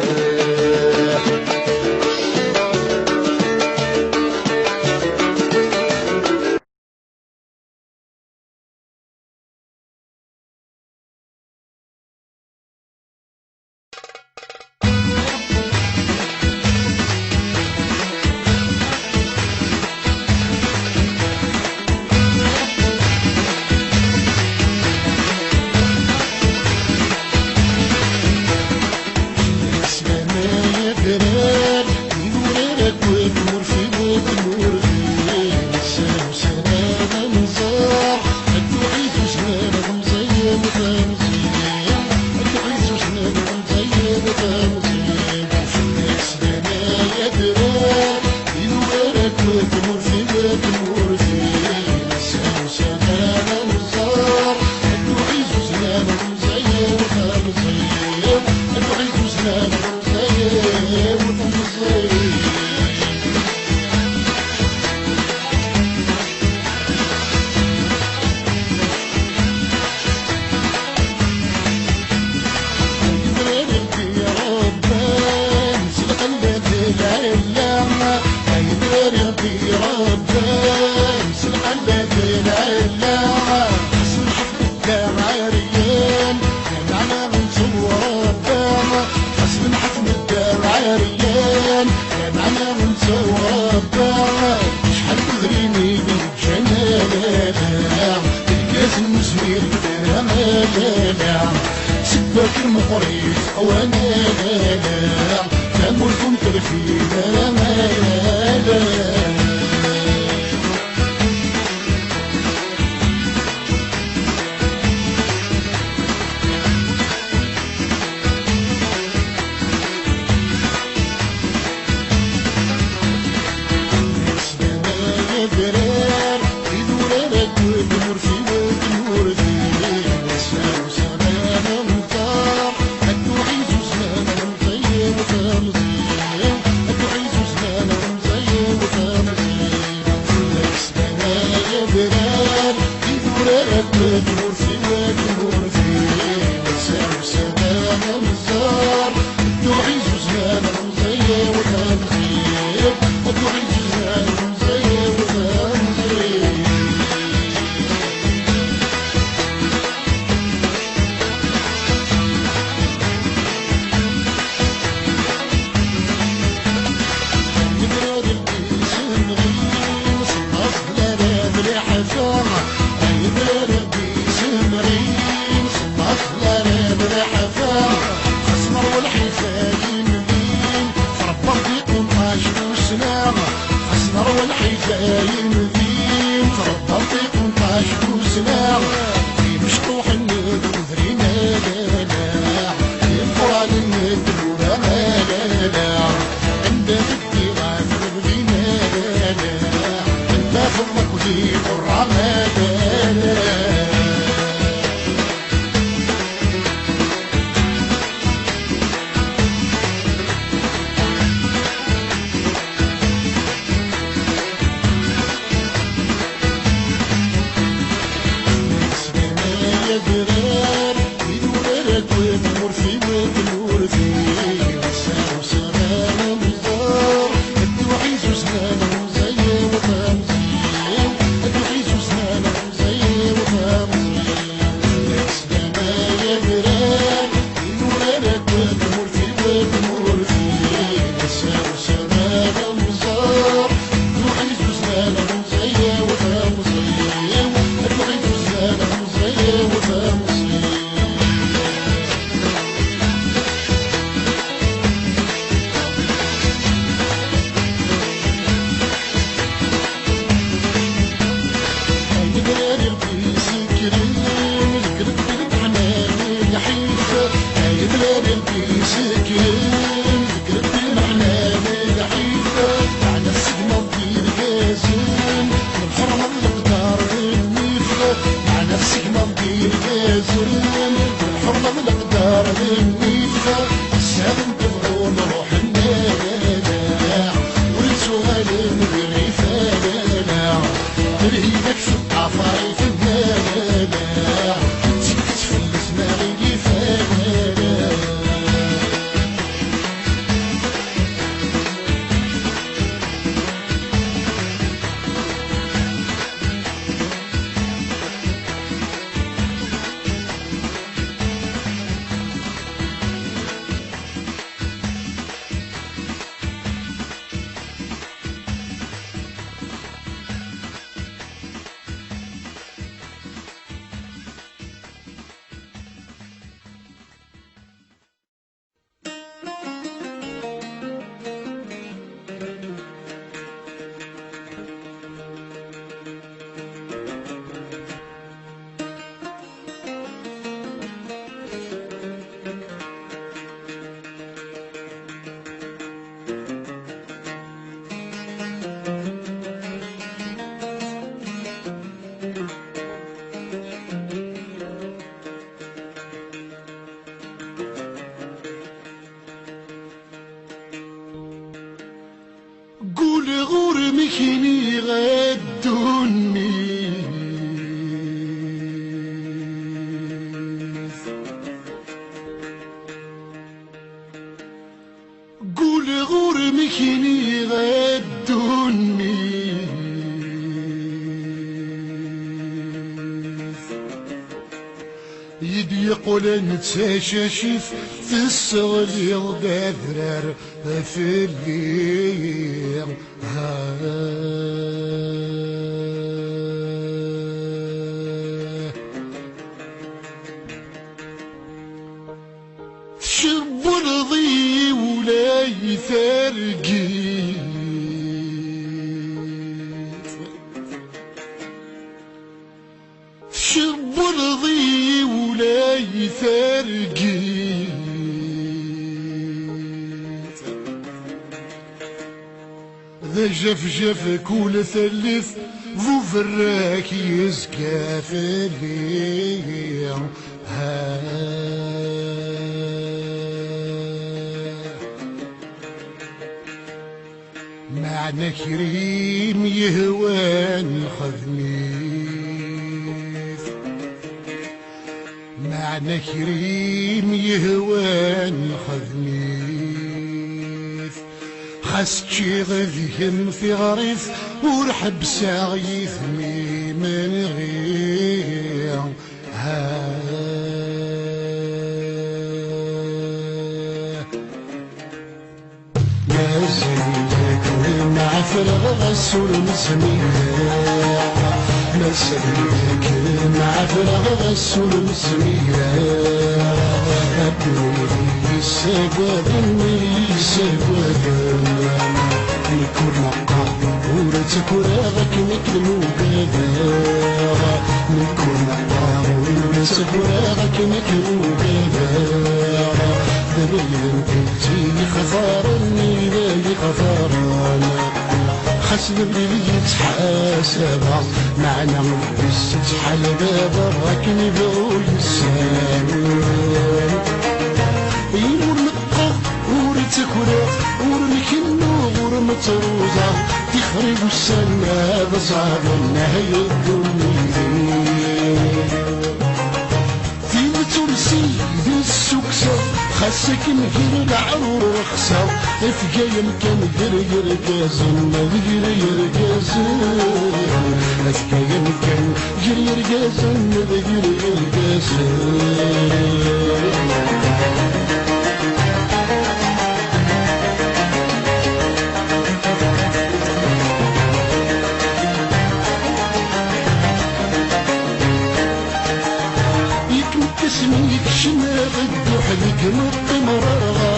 المزمير دار مالا سباك المخريف وانا لا تاملكم ترفينا مالا مكيني غدوني قول غور مكيني غدوني يدي يقول نتشاشف في الصغل وبذرر في الليل يثرقيت شب رضي ولا يثرقيت ذا جفجفك ولا ثلث ذو فراك يزكى فليه معنى كريم يهوان خذميث معنى كريم يهوان خذميث خاص غذيهم في غريث ورحب ساعيث من غير نازلك معفر غسول مسمية نازلك معفر غسول مسمية أبني السبب السبب يكون مقا ورتك وراغك نكلمو بابا نكون مقا ورتك وراغك نكلمو بابا دبيل بنتي خفارني باقي خفارنا خسر اللي يتحاسب معنا بس تحل بابا راكني بقول السلام يمر نقا ورتك وراغ ورمكنو ورمتروزا تخرب السنة بصعب النهاية الدنيا في ترسي ذي السكسة خاصك نهير العرور رخصة افقا يمكن غير قازن غير قازن افقا يمكن غير قازن غير قازن اسميك شماغ الدحلك مطمرغا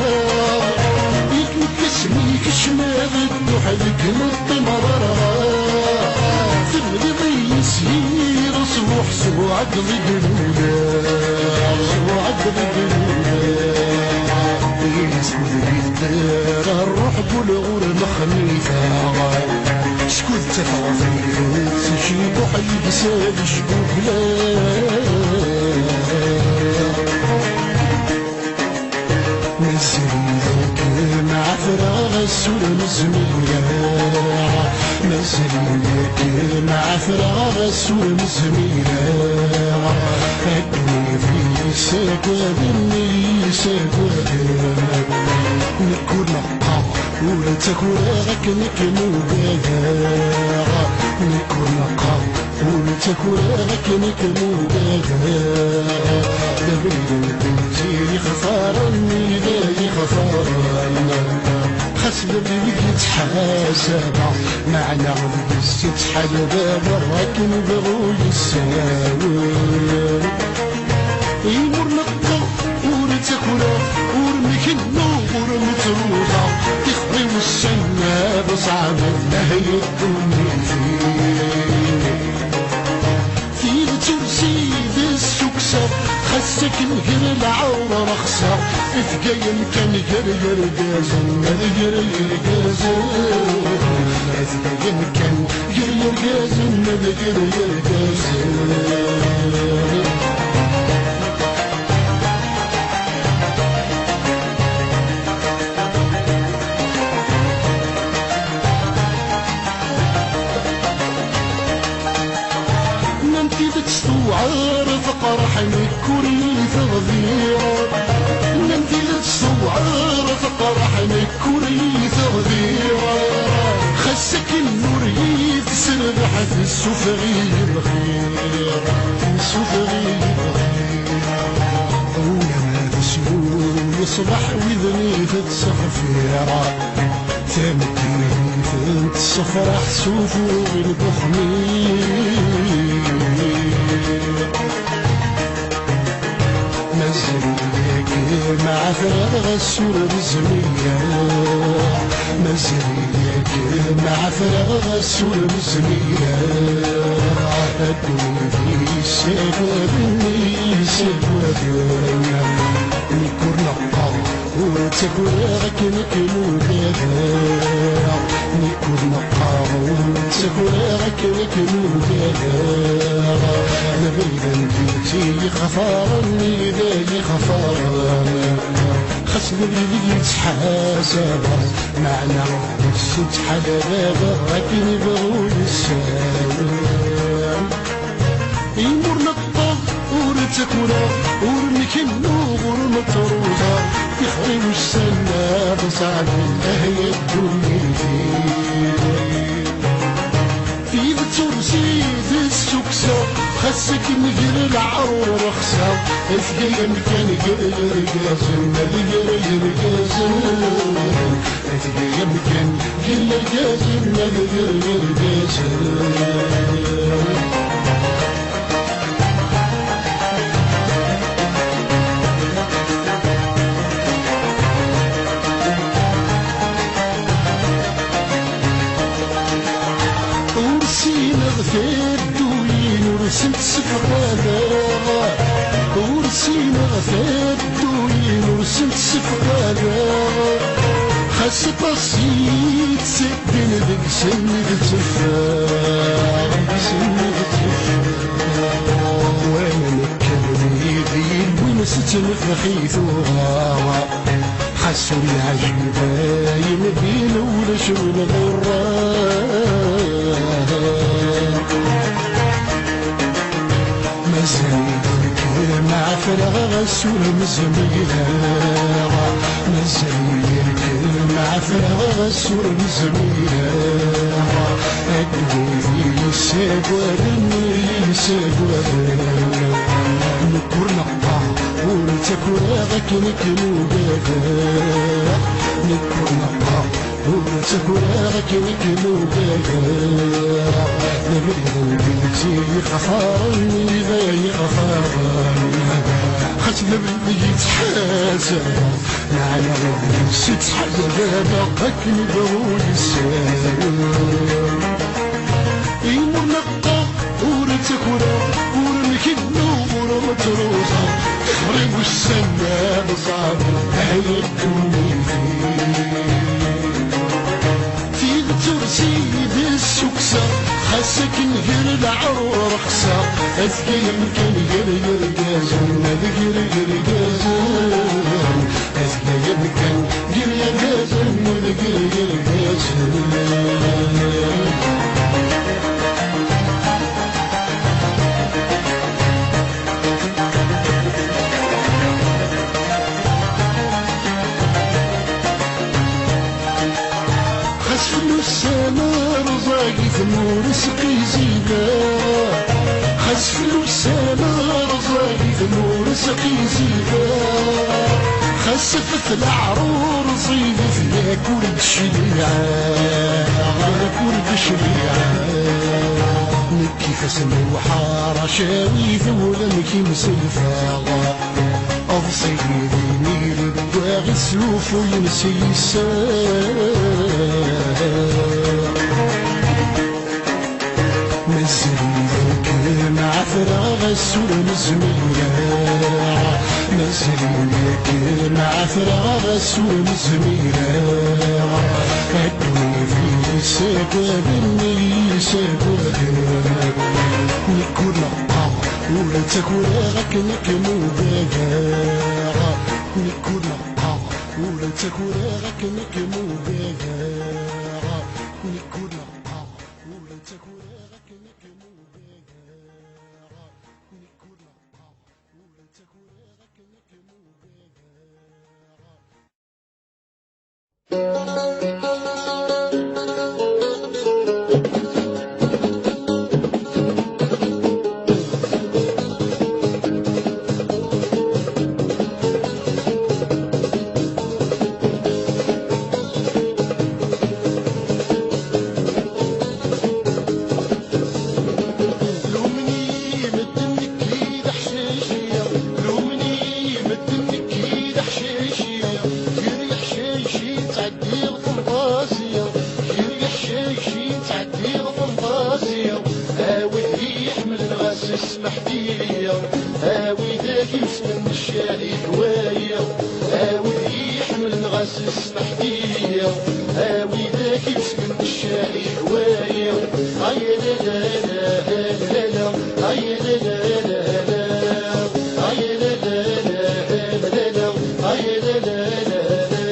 يكنك اسميك شماغ الدحلك مطمرغا تبغي يسير صبوح صبوع قلولا صبوع قلولا يسكت بالدار الروح بالغور مخميفة شكون تفاضيل شي بوحي بسال شبوك نزلك مع فراغ السلم زميلة نزلك مع فراغ السلم زميلة أدني في ساقوادني ساقوادن نكون نقا ولا تكون غاك نكنو بابا نكون نقا ولا تكون غاك نكنو بابا دبيل بنتي خفارني باقي خفارنا خاص اللي يتحاسب معنا بس يتحل بابا راكن بغو يساوي يمر نقا ورتكولا ورمكنو ورمتروضا تخبي والسنة بصعب النهي الدنيا في ترسي ذي السكسة خاصك نهر العورة رخصة افقا يمكن غير قازن غير قازن افقا يمكن غير قازن غير قازن عارف قرحني كوري تغذير نمتي عارف قرحني كوري تغذير خسك النور يتسربح في السفري الخير السفري الخير ولما تسلو يصبح وذني تتصفيرا تمتي فانت الصفر حسوفو بالبخمير نزلك مع فراغ السور بزمية مزريك مع فراغ السور بزمية الدنيا في السبب نكون نقا وتكوراك نكنو دافا نكون نقا وتكوراك نكنو دافا نبغي نبيتي غفارني ذاي غفارنا خصني اللي يتحاسب معنا نفسي تحدى لكن بغول السلام يمر نطا ورتكونا ورمكنو ورمطروطا يخرج السنة بصعب هي الدنيا في الترسي في السكسة خسك نجر العرور رخصة افقي مكان قرر قاسم قرر قاسم افقي مكان قرر قاسم قرر قاسم ورسينا ورسمت سفرادة ورسينا غفادوين ورسمت سفرادة خاص بسيط سدين ذك سند الزفار سند الزفار وانا نتكلم يدين ونست نفخيثوها حسوا العجيبة يمدين ولا شغل غرام مزيدك مع فراغ السور مزميلة مزيدك مع فراغ السور مزميلة أدوي في السابوالني السابوالني نكور نقطع ورتكوراغك نكنو بادا نكور نقطع ورتكوراغك نكنو بادا نبغي بنتي غفارني ذاي غفارني خاتم بني يتحاسب معنا غير ست حبابة قاكني بغول السلام يمر نقطع ورتكورا ورمكنو ورمطروطا يخرب السنة بصعب هي الدنيا في الترسي بالسكسة خاصك نهر العرور رخصة اذكي يمكن يرير قازم ذكر قازم اذكي يمكن يرير قازم ذكر قازم السماء رزاقي ثمور سقي زيبا خسف السماء رزاقي ثمور سقي زيبا خسفت العرور صيدي فيها كل شريعة كل شريعة نكي فسمي وحارة شاوي ثولا نكي مسلفة أضصيني نيل الدواغي سلوف وينسي مزريك مع فراغ السور مزمية مزريك مع فراغ السور مزمية الدنيا في سبب اللي سبب نكون نقطع ولا تكوراغك نكنو باغا نكون نقطع ولا تكوراغك نكنو باغا نكون نقطع ولا تكوراغك نكنو باغا نكون نقطع ولا تكوراغك نكنو باغا محدية هاوي ذاك يسمن الشاهي هواية هاوي يحمل نغسس محدية هاوي ذاك يسمن الشاهي هواية هيا لا لا لا لا لا هيا لا لا لا لا هيا لا لا لا لا لا هيا لا لا لا لا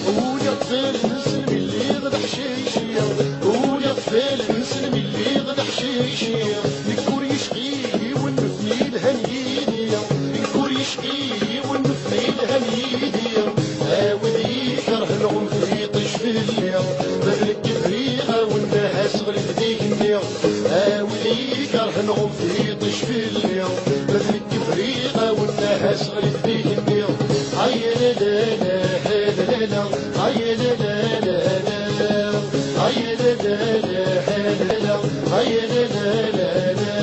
ويا طفل نسلم اللي غدا حشيشية ويا طفل نسلم اللي غدا حشيشية الكور يشقي ونفني الهنيدية الكور يشقي ونفني الهنيدية هاودي كره العم في طيش في الليل بدل الكبريقة والناها صغر في النيل هاودي كره العم في طيش في الليل بدل الكبريقة والناها صغر في النيل هيا لا لا لا لا هيا لا لا لا هيا لا لا لا هيا لا لا لا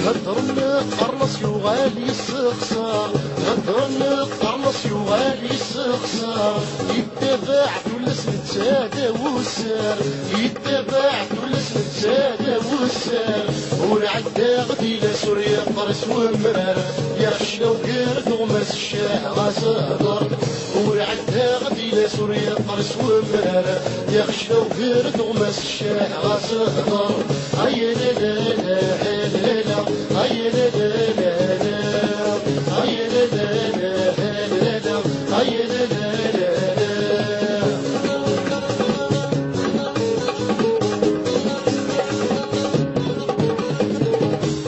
هضرنا قرص يغالي السقسار هضرنا قرص يغالي السقسار يتباع كل سنة سادة والسار يتباع كل سنة سادة والسار ونعدى غدي لسوريا قرص ومرار يخشى وقرد ومس الشاه غصدر ونعدى غدي لسوريا قرص ومرار يخشى وقرد ومس الشاه غصدر هيا لا لا لا لا هيا لا لا لا هيا لا لا لا هيا لا لا لا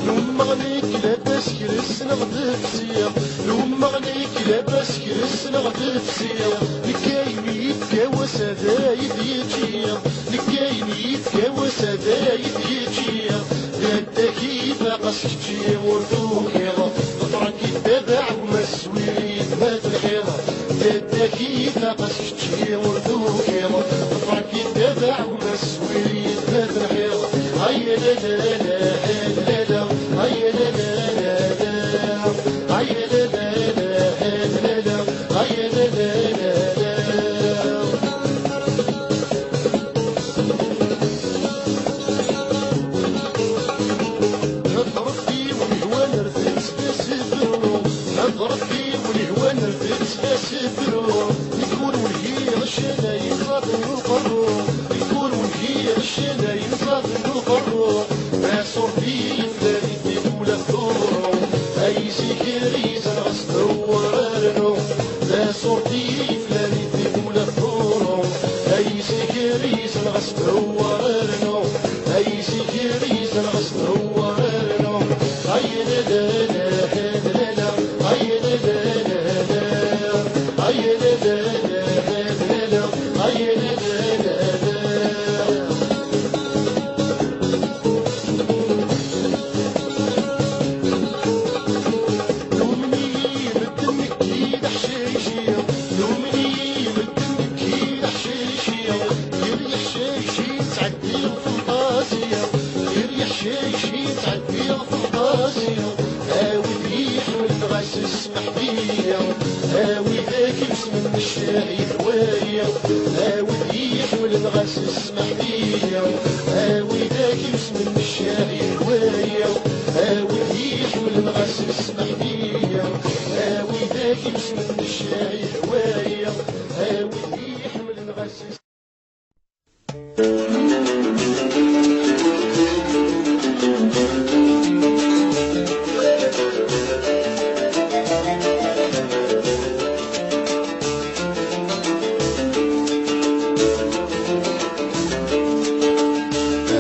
لوم مغنيك لاباس كرس نغدف سيا لوم مغنيك لاباس كرس نغدف سيا لكاين يتكاوى سدايد يجيا لكاين يتكاوى سدايد يجيا دادا كيفا قصك تجي وردوكيضا طفرك يتبع ومسويد ما تلحيضا دادا كيفا قصك تجي وردوكيضا طفرك يتبع ومسويد ما تلحيضا هيا لا لا لا لا هيا لا لا لا هيا لا لا لا هيا لا لا لا نضرب فيه والهوى نرفس بسفرو نضرب فيه والهوى نرفس بسفرو يكون والهي غشنا ينصاد القرو يكون والهي غشنا ينصاد القرو ما صور فيه فلاني تقول الثورو اي سكري سنغسل ورانو لا صور فيه فلاني تقول الثورو اي سكري سنغسل ورانو اي سكري سنغسل ورانو هيا لا لا لا لا هيا لا لا لا هيا لا لا لا هيا لا لا لومني مدنك كيد حشيشية لومني مدنك كيد حشيشية يريح شيشي تعدي الفانتازيا يريح شيشي تعدي الفانتازيا هاوي يحمل الغسس محدية هاوي ذاك يسمن الشاهي هواية هاوي يحمل الغسس محدية هاوي ذاك يسمن الشاهي هواية هاوي يحمل الغسس محدية هاوي ذاك يسمن الشاهي هواية هاوي يحمل الغسس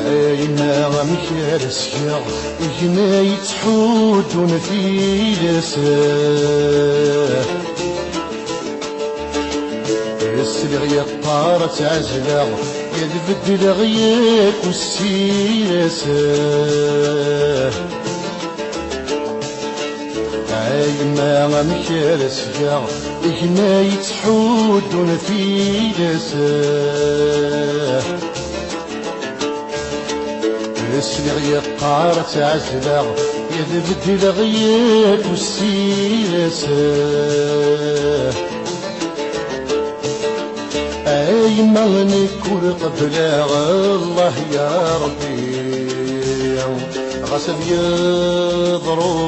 عينا غمشار السجاع إجنا يتحودون في لساه السلغ يطار تعزلا يدبدل غياك والسياسة عايما غمشار السجاع إجنا يتحودون في لساه السلغ يطار تعزلا يذبت الغيات والسياسة أي ما نكون قبل الله يا ربي غسل يضروف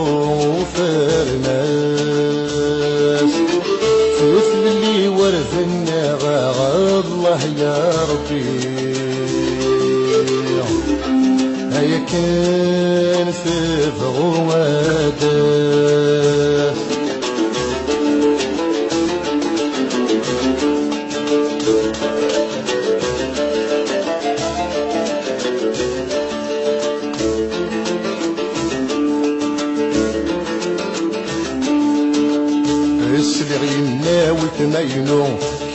الناس مثل اللي ورثنا الله يا ربي هيا كان في غوادات السلعينا وتمينو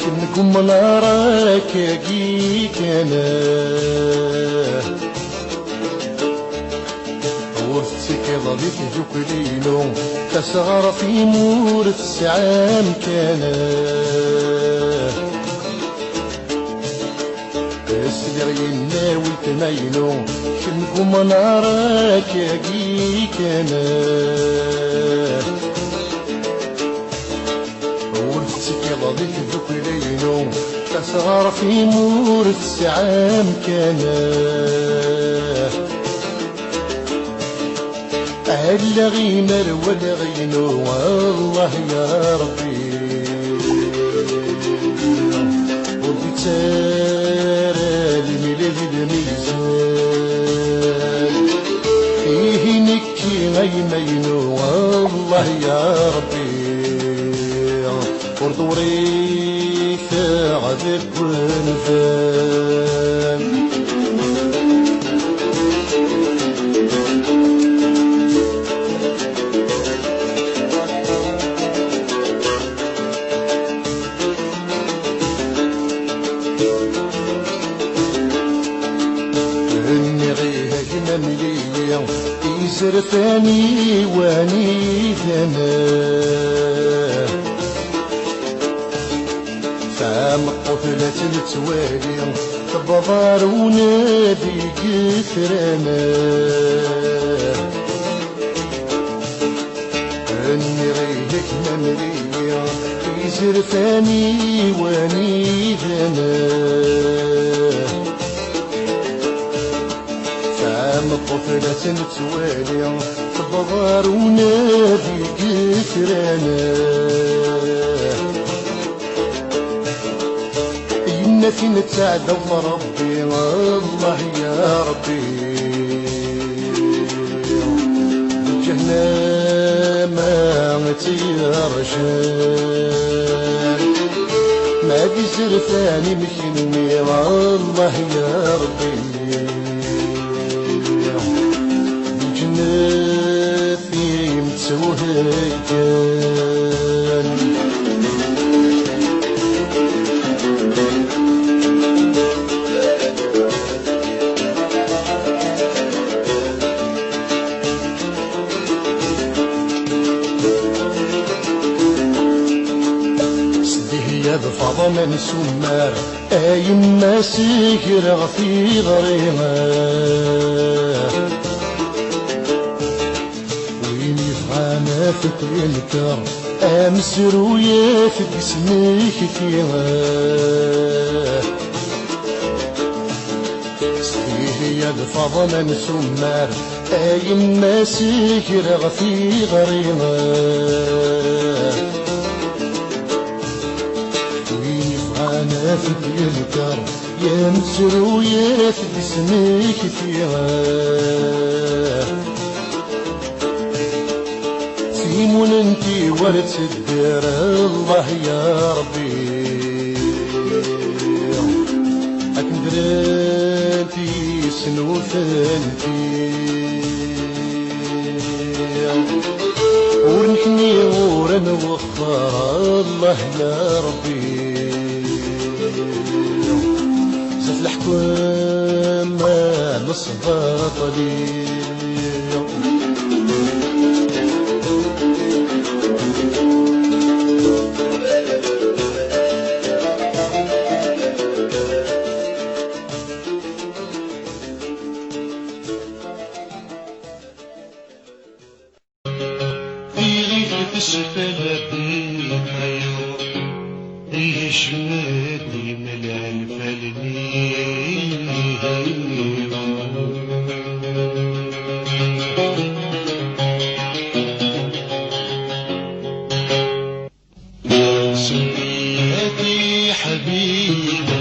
كنكم نراك يجيك انا ورثك ضليك جوكلينو تسغر في مورث سعام كان السلعينا وتمينو كنكم نراك يجيك انا ضيك ذكرينو تسغر في مورث سعام كان أهل غيمر ولا غينو والله يا ربي وربي تارى الميلاد الميزان فيه نكي غيمينو والله يا ربي ورطوري عذب ونفان اني غيها جنان ليا يزرفاني واني ثمان مقفلة التوالي تبضار ونادي قثرنا اني غيرك ممرية يزرفاني واني ذنا مقفلة التوالي تبضار ونادي قثرنا في نتساعد ربي الله يا ربي جهنم ما تيرشان ما بيزر ثاني مكني الله يا ربي جنتي متوهجان فضا من سمار ايم ما سيكر في غريمة وين يفعنا فكر الكر امس رويا في جسمك فيها هي الفضا من سمار ايم ما سيكر في غريمة أنا في الكر يا مسروية في جسمك فيها سيمون انتي ورد تدير الله يا ربي أكندرانتي سنوثانتي ورنحني ورن وخر الله يا ربي زف الحكام ما نصبط لي تسفل بيطيو يشمدني من الفلني سميتي حبيبي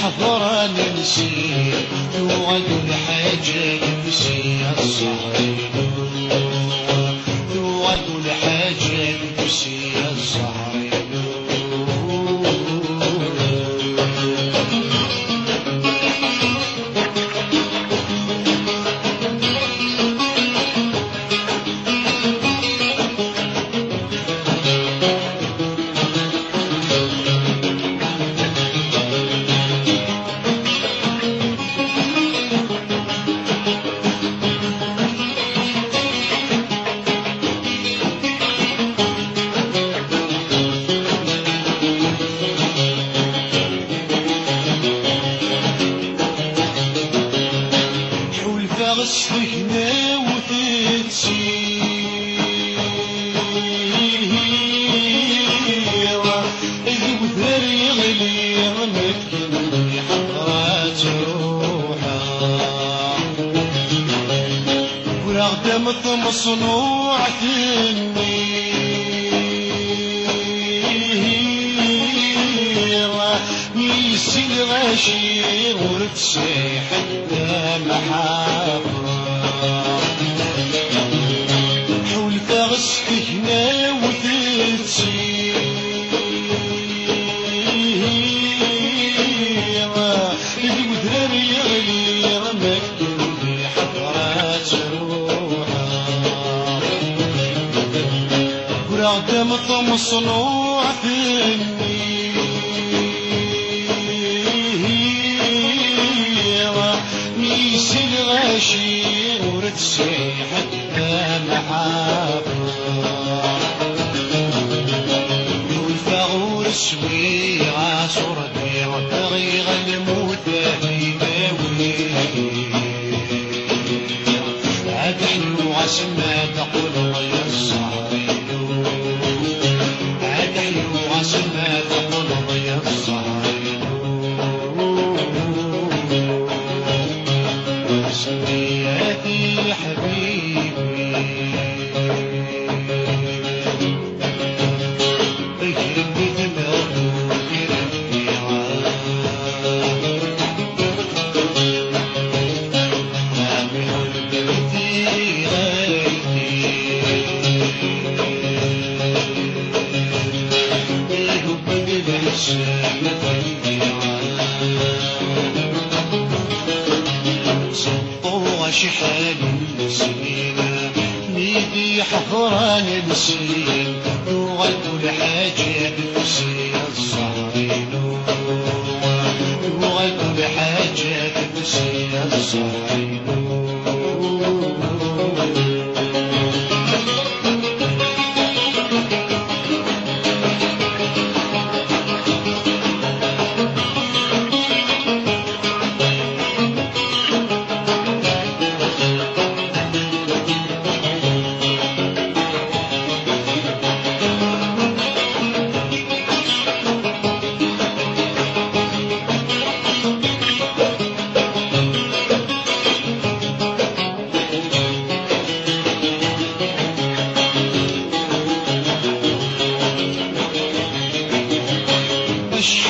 حضران نسيت توعد الحاجة نسي الصغير توعد الحاجة نسي الصغير صحنا وتتسير الوثر يغلي متكني حضرات روحا ورغدمت مصنوع تنير ميسي الغشير ورتسي حتى محافظ حول فغسكنا وتتسير الوثر يغلي مكتوب بحضرات روحا ورغدمت مصنوع ميسي الغشير ورتسي حتى محافظ والفغور السويعة صورتي وطريق الموت في باوي عاد حلو عسما تقول ضي الصهرين عاد حلو عسما تقول ضي الصهرين سميتي حبيبي اجربي دمعك رامي البيتي غايتي الحب بالحسن شحال سنينة نيدي حفران نسين توعد الحاجة نسي الصهرين توعد الحاجة نسي الصهرين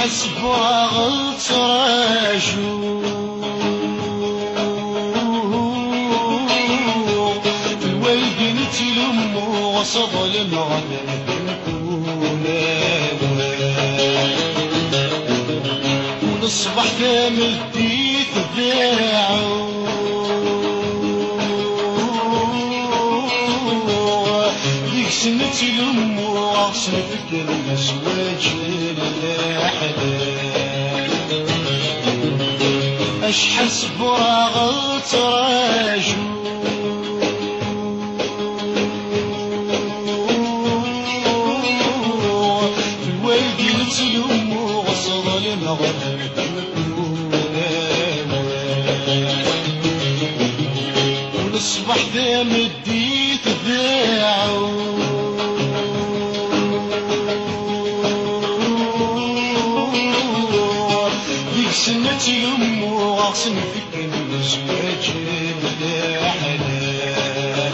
حسبغت راجو الوالدين تلموا وسط المغنم والصبح كامل ديت ذاعو ديك سنة تلموا وغسل في الكلمة سواج اللاح حلال اشحال صبرا غتراجو في الوالدين تلومو غصر المغرب ونصبح ذا مديت ذاعو سنة يمو غاصن فيك الزواج لا حلال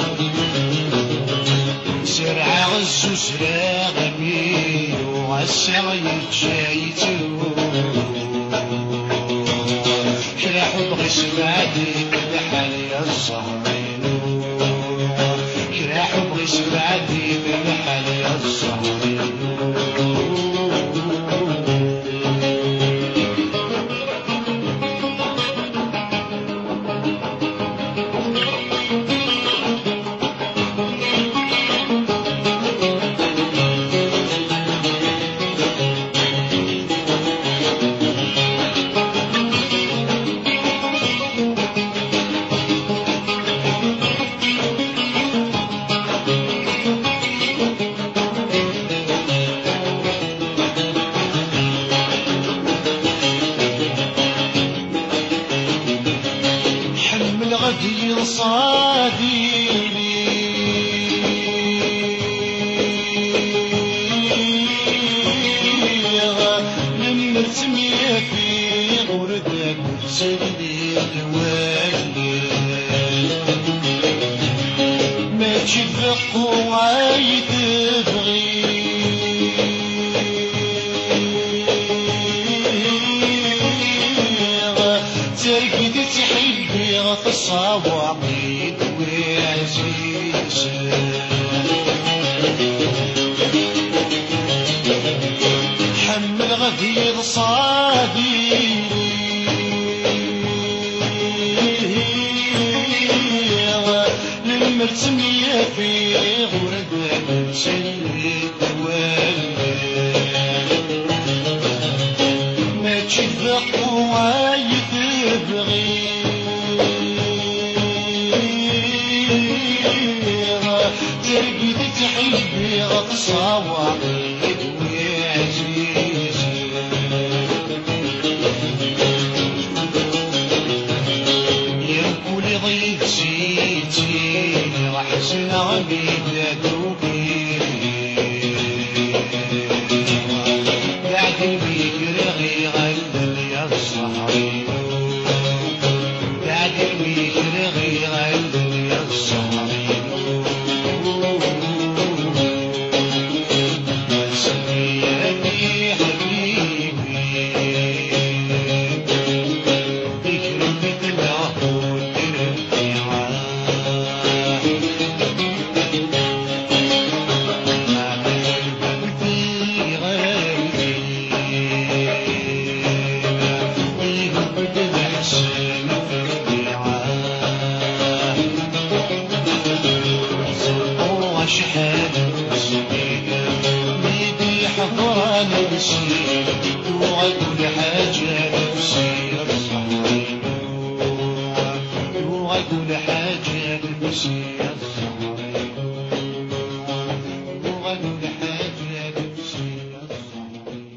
سرعة غزو سرا غمي وغسا يتجايتو كلا حب غسمع ديك بحال يا الزهرين كلا حب غسمع ديك بحال يا الزهرين غدير صاديلي نمرت مية في غردك سلي الوالي ما تشفق وعاي تبغي تركي تحبي غتصاوعي وعزيز حمل غدير صادي للمرسمية في غردك سليت والي ما تشفق وعاي تبغي ترقي تحبي غتصاوع يا عزيز يا كل ضيف سيتي راح سنغمي ذاتوكي بعد بيكرغي غلل يا الصهري بعد بيكرغي غلل يا الصهري سميتي حبيبي ذكر مثله الارتعاع ما بين في غيري يهبط الحسن في الرعاع صروا أشحال حضران نفسي وكل حاجة نفسي الصحيح وكل حاجة نفسي الصحيح وكل حاجة نفسي الصحيح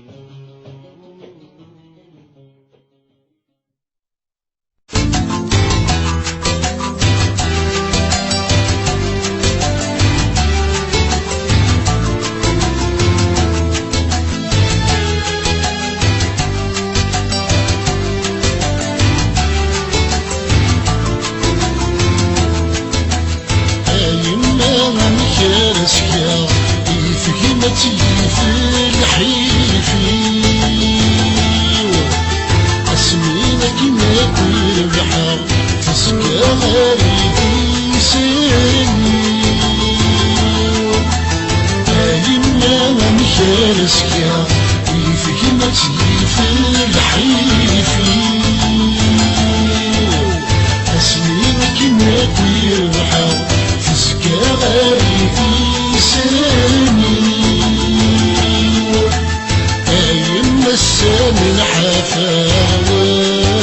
السامي حافا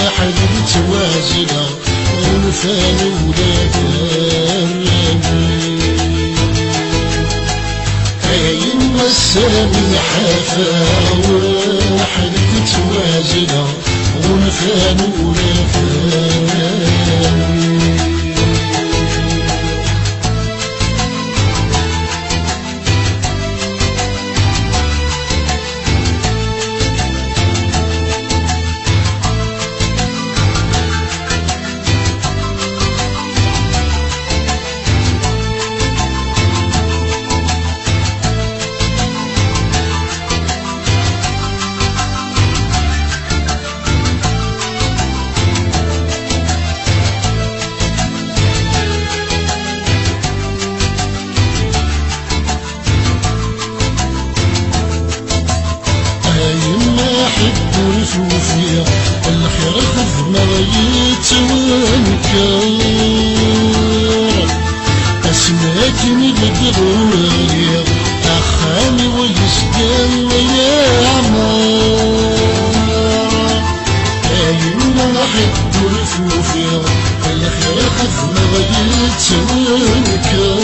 واحد متوازنة ونفان ولاد الرمي أين السامي حافا واحد متوازنة ونفان ولاد الرمي الفوفية الخير الخدمة يتوانكر أسماكني بالدغورية أخاني ويسقان ويا عمار أيوة نحب الفوفية الخير الخدمة يتوانكر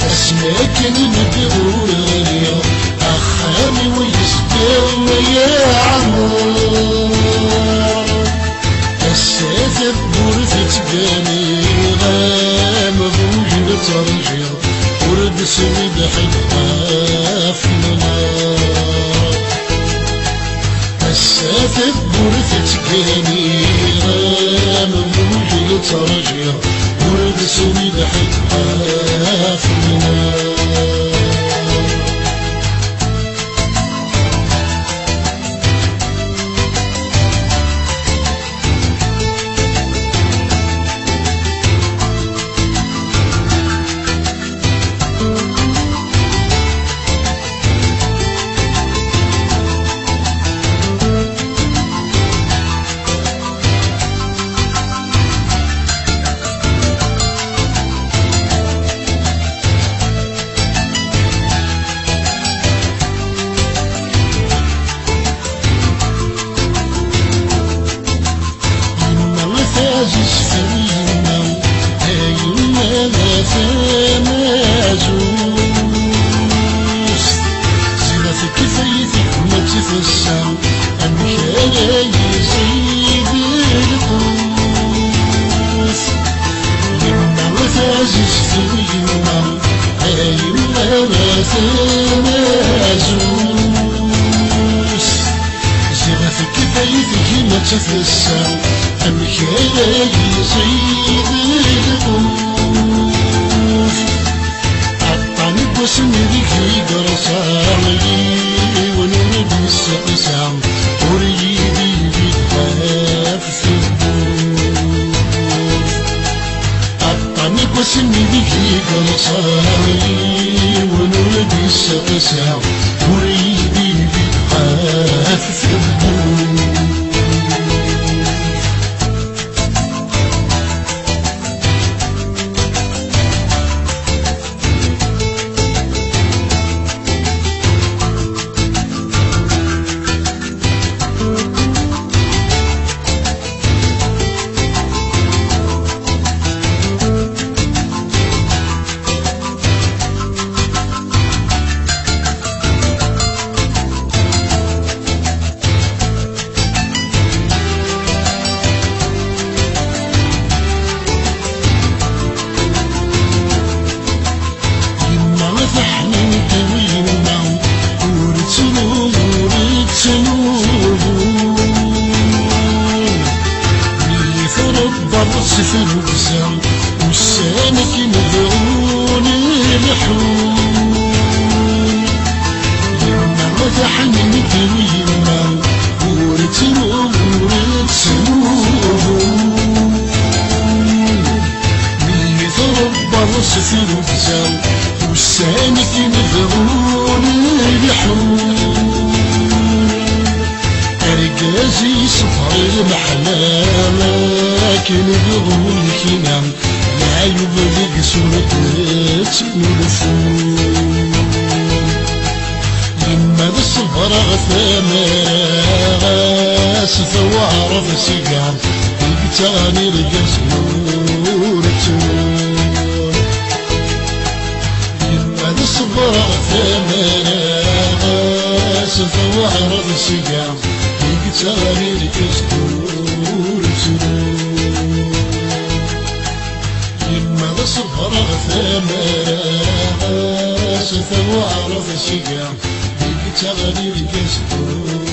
أسماكني بالدغورية أخاني ويسقان ويا عمار الساتر بورثة تباني غام بوجي بترجع ورد سويد حبها في النار الساتر بورثة تباني غام بوجي بترجع ورد سويد حبها في النار تفسر أمكاني يزيد الأنوف عطاني بوسمي ذيكي قرصامي ونورد السقسام وريدي بيتها في الدوف عطاني بوسمي ذيكي قرصامي ونورد السقسام وريدي بيتها في الدوف في الوزام والسانك مذعون الحون يما مدحني مدويما ورتنو ميت ربا في الوزام والسانك مذعون الحون أرقازي صفر المحلامة لكن بغول الكنام لا يبلغ سورة نلفون لما بالصبح فرغ ثمرة ستو عرف سيقام القتاني القزور تون يما صبر ثمرة ستو عرف سيقام القتاني القزور تون يما صبر ثمرة ستو عرف سيقام تغني القصور